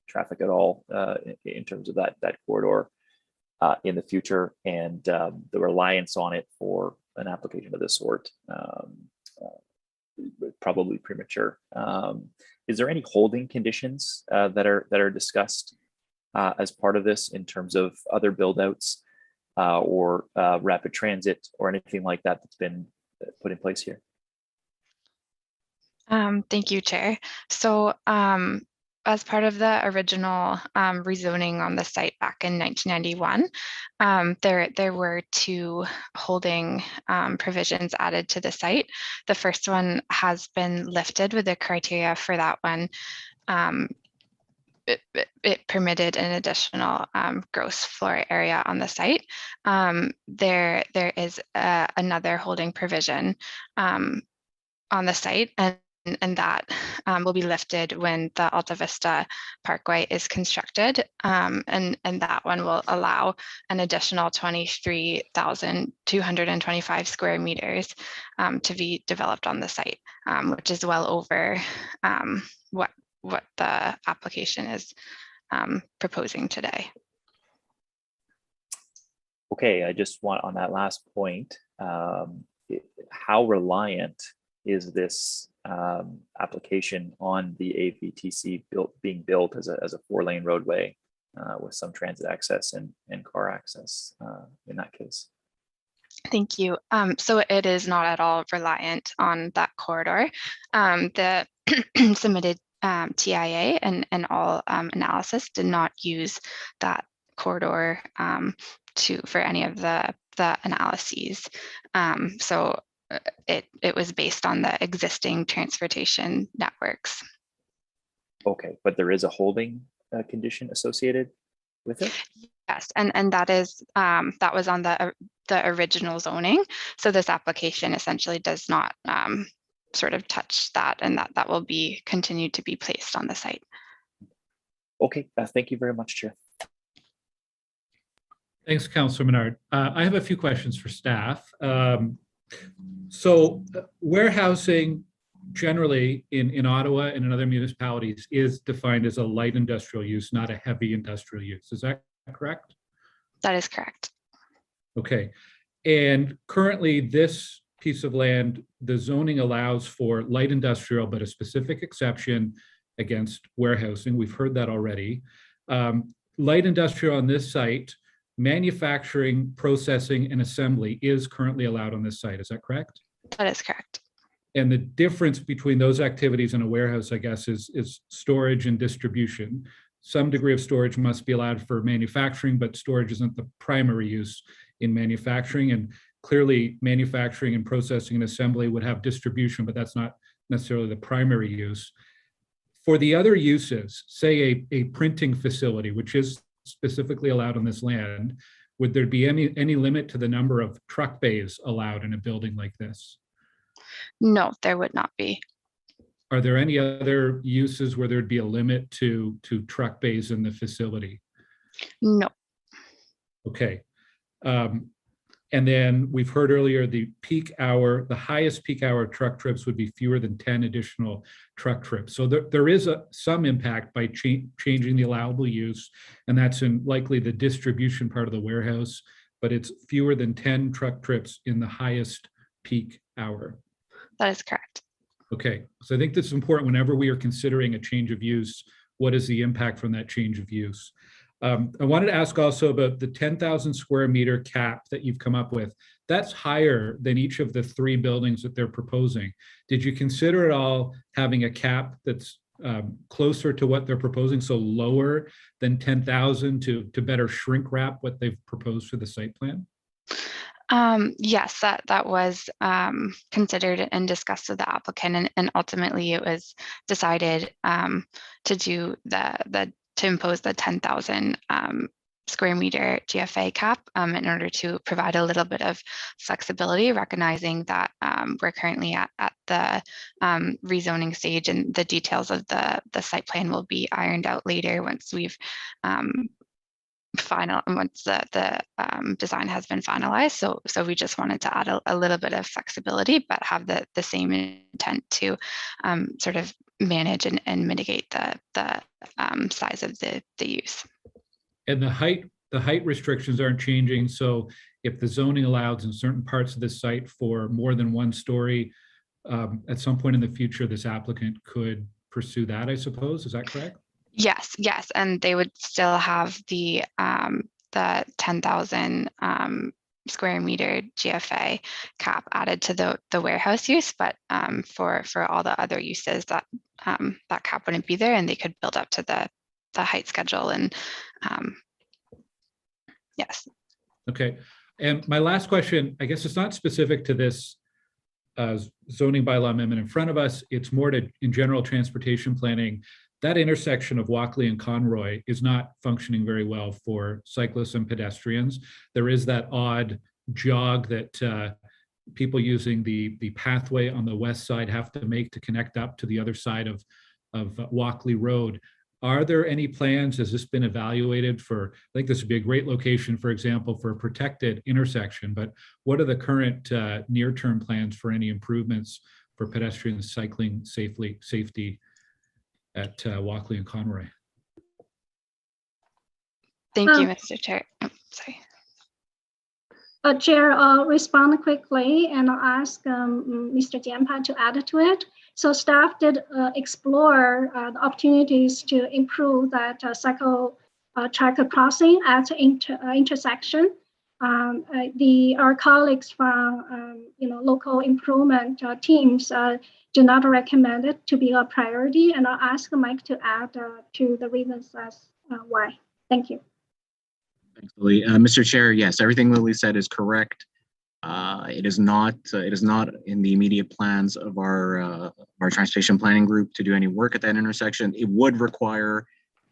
traffic at all in terms of that corridor in the future, and the reliance on it for an application of this sort probably premature. Is there any holding conditions that are discussed as part of this in terms of other build outs or rapid transit or anything like that that's been put in place here? Thank you, Chair. So as part of the original rezoning on the site back in 1991, there were two holding provisions added to the site. The first one has been lifted, with the criteria for that one. It permitted an additional gross floor area on the site. There is another holding provision on the site, and that will be lifted when the Alta Vista Parkway is constructed, and that one will allow an additional 23,225 square meters to be developed on the site, which is well over what the application is proposing today. Okay, I just want on that last point, how reliant is this application on the AVTC being built as a 4-lane roadway with some transit access and car access in that case? Thank you. So it is not at all reliant on that corridor. The submitted TIA and all analysis did not use that corridor for any of the analyses. So it was based on the existing transportation networks. Okay, but there is a holding condition associated with it? Yes, and that is that was on the original zoning. So this application essentially does not sort of touch that, and that will be continued to be placed on the site. Okay, thank you very much, Chair. Thanks, Councillor Menard. I have a few questions for staff. So warehousing generally in Ottawa and in other municipalities is defined as a light industrial use, not a heavy industrial use. Is that correct? That is correct. Okay. And currently this piece of land, the zoning allows for light industrial, but a specific exception against warehousing. We've heard that already. Light industrial on this site, manufacturing, processing, and assembly is currently allowed on this site. Is that correct? That is correct. And the difference between those activities and a warehouse, I guess, is storage and distribution. Some degree of storage must be allowed for manufacturing, but storage isn't the primary use in manufacturing. And clearly manufacturing and processing and assembly would have distribution, but that's not necessarily the primary use. For the other uses, say a printing facility, which is specifically allowed on this land, would there be any limit to the number of truck bays allowed in a building like this? No, there would not be. Are there any other uses where there'd be a limit to truck bays in the facility? No. Okay. And then we've heard earlier the highest peak hour truck trips would be fewer than 10 additional truck trips. So there is some impact by changing the allowable use, and that's in likely the distribution part of the warehouse, but it's fewer than 10 truck trips in the highest peak hour. That is correct. Okay, so I think this is important whenever we are considering a change of use. What is the impact from that change of use? I wanted to ask also about the 10,000 square meter cap that you've come up with. That's higher than each of the 3 buildings that they're proposing. Did you consider at all having a cap that's closer to what they're proposing, so lower than 10,000 to better shrink wrap what they've proposed for the site plan? Yes, that was considered and discussed with the applicant, and ultimately it was decided to do to impose the 10,000 square meter GFA cap in order to provide a little bit of flexibility, recognizing that we're currently at the rezoning stage, and the details of the site plan will be ironed out later once we've once the design has been finalized. So we just wanted to add a little bit of flexibility, but have the same intent to sort of manage and mitigate the size of the use. And the height restrictions aren't changing. So if the zoning allows in certain parts of the site for more than one story, at some point in the future, this applicant could pursue that, I suppose. Is that correct? Yes, and they would still have the 10,000 square meter GFA cap added to the warehouse use, but for all the other uses, that cap wouldn't be there, and they could build up to the height schedule. And yes. Okay. And my last question, I guess it's not specific to this zoning bylaw amendment in front of us. It's more to, in general, transportation planning. That intersection of Walkley and Conroy is not functioning very well for cyclists and pedestrians. There is that odd jog that people using the pathway on the west side have to make to connect up to the other side of Walkley Road. Are there any plans? Has this been evaluated for, I think this would be a great location, for example, for a protected intersection, but what are the current near-term plans for any improvements for pedestrians cycling safety at Walkley and Conroy? Thank you, Mr. Chair. Oh, sorry. Chair, I'll respond quickly and I'll ask Mr. Jampa to add to it. So staff did explore the opportunities to improve that cycle track crossing at intersection. Our colleagues from local improvement teams do not recommend it to be a priority, and I'll ask Mike to add to the reasons as why. Thank you. Thanks, Lily. Mr. Chair, yes, everything Lily said is correct. It is not in the immediate plans of our transportation planning group to do any work at that intersection. It would require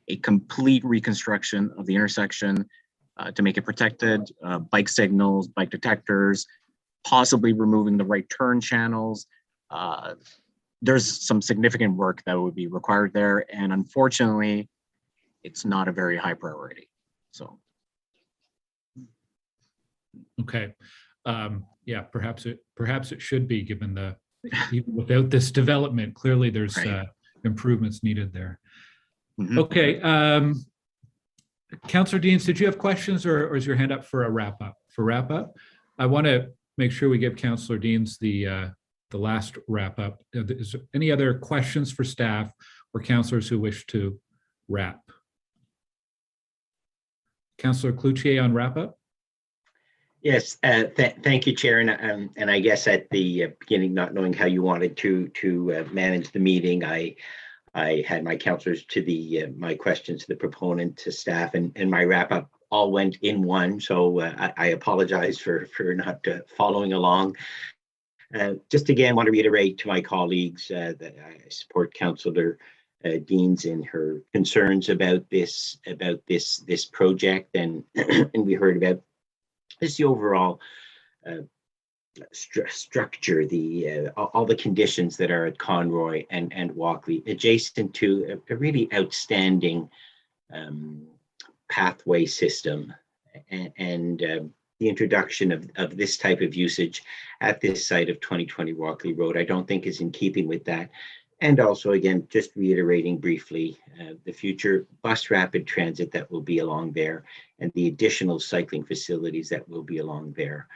a complete reconstruction of the intersection to make it protected, bike signals, bike detectors, possibly removing the right turn channels. There's some significant work that would be required there, and unfortunately, it's not a very high priority. So. Okay. Yeah, perhaps it should be, given even without this development, clearly there's right. Improvements needed there. Mm-hmm. Okay. Councillor Deans, did you have questions, or is your hand up for a wrap up? For wrap up, I want to make sure we give Councillor Deans the last wrap up. Is there any other questions for staff or councillors who wish to wrap? Councillor Cloutier on wrap up. Yes, thank you, Chair. And I guess at the beginning, not knowing how you wanted to manage the meeting, I had my councillors to my questions to the proponent, to staff, and my wrap up all went in one. So I apologize for not following along. Just again, want to reiterate to my colleagues that I support Councillor Deans in her concerns about this project, and and we heard about just the overall structure, all the conditions that are at Conroy and Walkley, adjacent to a really outstanding pathway system, and the introduction of this type of usage at this site of 2020 Walkley Road, I don't think is in keeping with that. And also, again, just reiterating briefly, the future bus rapid transit that will be along there, and the additional cycling facilities that will be along there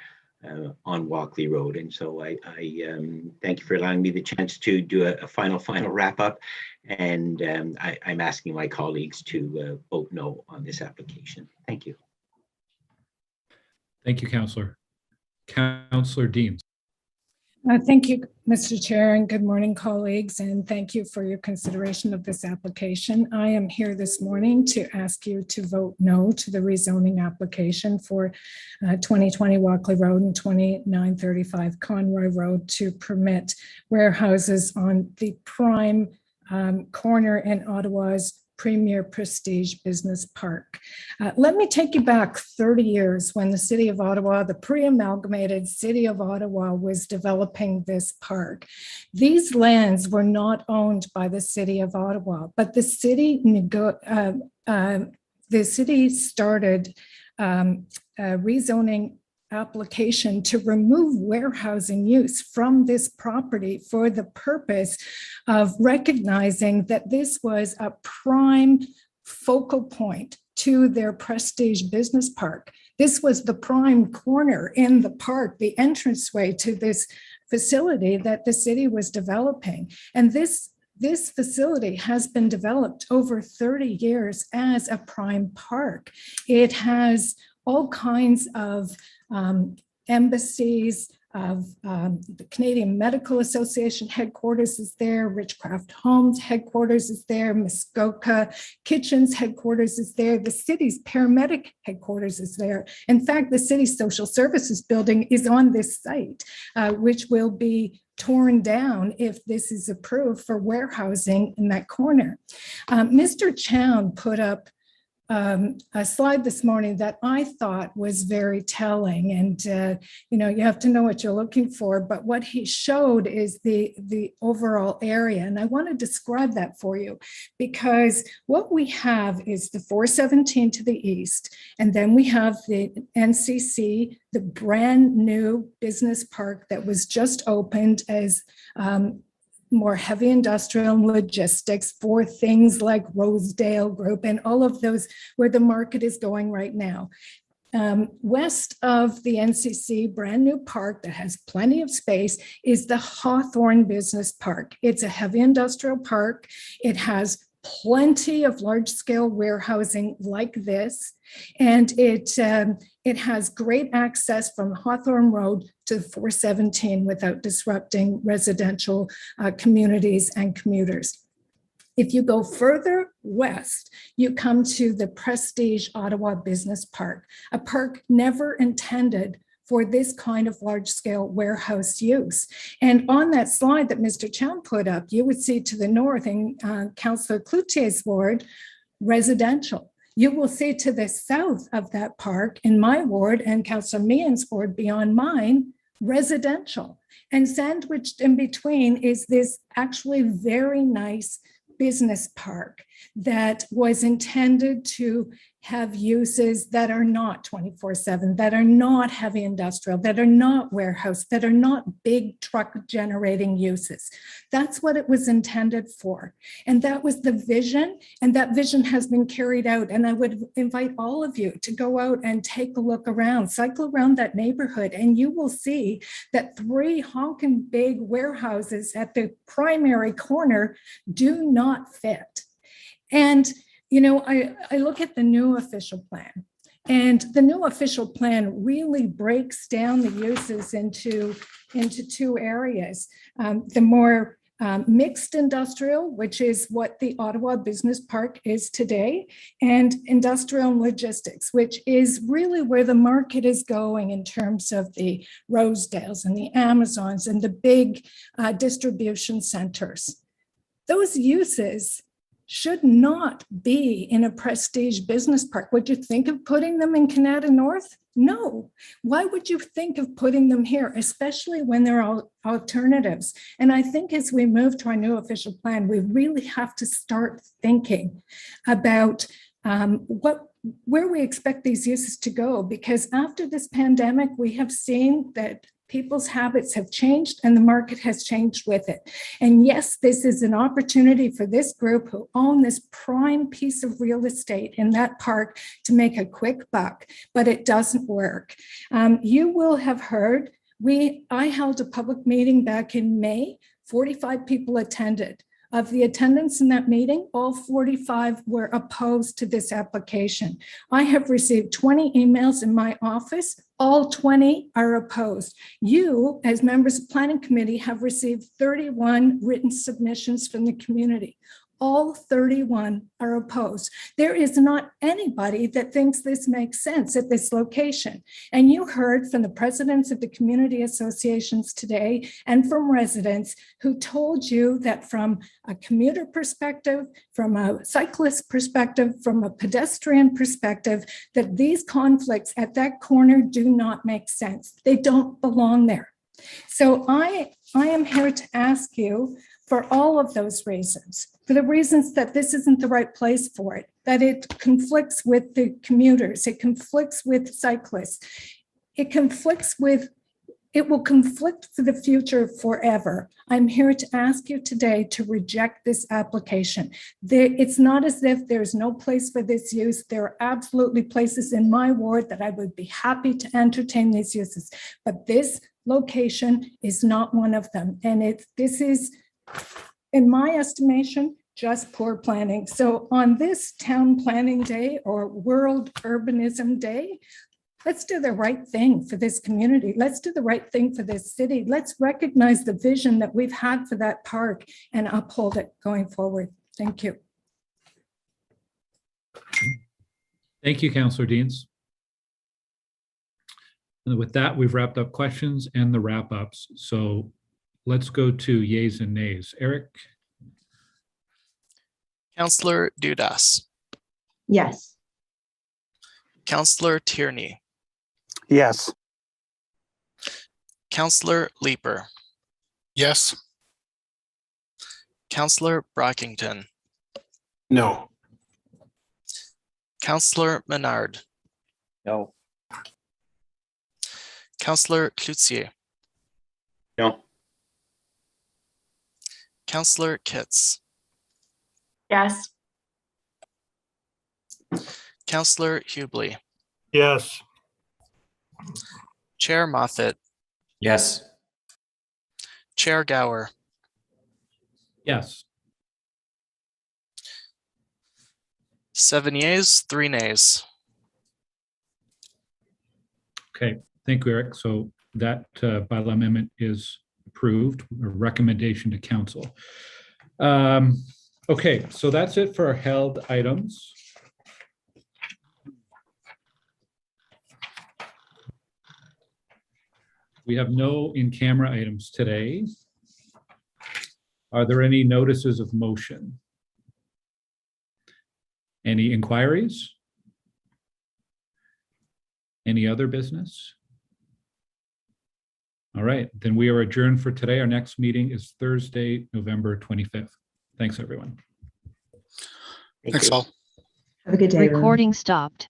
on Walkley Road. And so I thank you for allowing me the chance to do a final wrap up. And I'm asking my colleagues to vote no on this application. Thank you. Thank you, Councillor. Councillor Deans. Thank you, Mr. Chair, and good morning, colleagues, and thank you for your consideration of this application. I am here this morning to ask you to vote no to the rezoning application for 2020 Walkley Road and 2935 Conroy Road to permit warehouses on the prime corner in Ottawa's premier prestige business park. Let me take you back 30 years when the City of Ottawa, the pre-amalgamated City of Ottawa, was developing this park. These lands were not owned by the City of Ottawa, but the city started a rezoning application to remove warehousing use from this property for the purpose of recognizing that this was a prime focal point to their prestige business park. This was the prime corner in the park, the entranceway to this facility that the city was developing. And this facility has been developed over 30 years as a prime park. It has all kinds of embassies, of the Canadian Medical Association headquarters is there, Richcraft Homes headquarters is there, Muskoka Kitchens headquarters is there, the city's paramedic headquarters is there. In fact, the city's social services building is on this site, which will be torn down if this is approved for warehousing in that corner. Mr. Chown put up a slide this morning that I thought was very telling, and you have to know what you're looking for, but what he showed is the overall area, and I want to describe that for you, because what we have is the 417 to the east, and then we have the NCC, the brand new business park that was just opened as more heavy industrial and logistics for things like Rosedale Group and all of those where the market is going right now. West of the NCC brand new park that has plenty of space is the Hawthorne Business Park. It's a heavy industrial park. It has plenty of large-scale warehousing like this, and it has great access from Hawthorne Road to 417 without disrupting residential communities and commuters. If you go further west, you come to the Prestige Ottawa Business Park, a park never intended for this kind of large-scale warehouse use. And on that slide that Mr. Chown put up, you would see to the north in Councillor Cloutier's ward, residential. You will see to the south of that park in my ward and Councillor Meehan's ward beyond mine, residential. And sandwiched in between is this actually very nice business park that was intended to have uses that are not 24/7, that are not heavy industrial, that are not warehouse, that are not big truck generating uses. That's what it was intended for. And that was the vision, and that vision has been carried out. And I would invite all of you to go out and take a look around, cycle around that neighborhood, and you will see that 3 honking big warehouses at the primary corner do not fit. And I look at the new official plan, and the new official plan really breaks down the uses into 2 areas. The more mixed industrial, which is what the Ottawa Business Park is today, and industrial and logistics, which is really where the market is going in terms of the Rosedales and the Amazons and the big distribution centers. Those uses should not be in a prestige business park. Would you think of putting them in Canada North? No. Why would you think of putting them here, especially when there are alternatives? And I think as we move to our new official plan, we really have to start thinking about where we expect these uses to go, because after this pandemic, we have seen that people's habits have changed and the market has changed with it. And yes, this is an opportunity for this group who own this prime piece of real estate in that park to make a quick buck, but it doesn't work. You will have heard, I held a public meeting back in May, 45 people attended. Of the attendants in that meeting, all 45 were opposed to this application. I have received 20 emails in my office. All 20 are opposed. You, as members of Planning Committee, have received 31 written submissions from the community. All 31 are opposed. There is not anybody that thinks this makes sense at this location. And you heard from the presidents of the community associations today and from residents who told you that from a commuter perspective, from a cyclist perspective, from a pedestrian perspective, that these conflicts at that corner do not make sense. They don't belong there. So I am here to ask you, for all of those reasons, for the reasons that this isn't the right place for it, that it conflicts with the commuters, it conflicts with cyclists, it will conflict for the future forever. I'm here to ask you today to reject this application. It's not as if there's no place for this use. There are absolutely places in my ward that I would be happy to entertain these uses, but this location is not one of them. And this is, in my estimation, just poor planning. So on this Town Planning Day or World Urbanism Day, let's do the right thing for this community. Let's do the right thing for this city. Let's recognize the vision that we've had for that park and uphold it going forward. Thank you. Thank you, Councillor Deans. And with that, we've wrapped up questions and the wrap-ups. So let's go to yays and nays. Eric? Councillor Dudas. Yes. Councillor Tierney. Yes. Councillor Leeper. Yes. Councillor Brockington. No. Councillor Menard. No. Councillor Cloutier. No. Councillor Kitts. Yes. Councillor Hubley. Yes. Chair Moffat. Yes. Chair Gower. Yes. 7 yeas, 3 nays. Okay, thank you, Eric. So that bylaw amendment is approved, a recommendation to council. Okay, so that's it for our held items. We have no in-camera items today. Are there any notices of motion? Any inquiries? Any other business? All right, then we are adjourned for today. Our next meeting is Thursday, November 25th. Thanks, everyone. Thanks all. Have a good day. everyone. Recording stopped.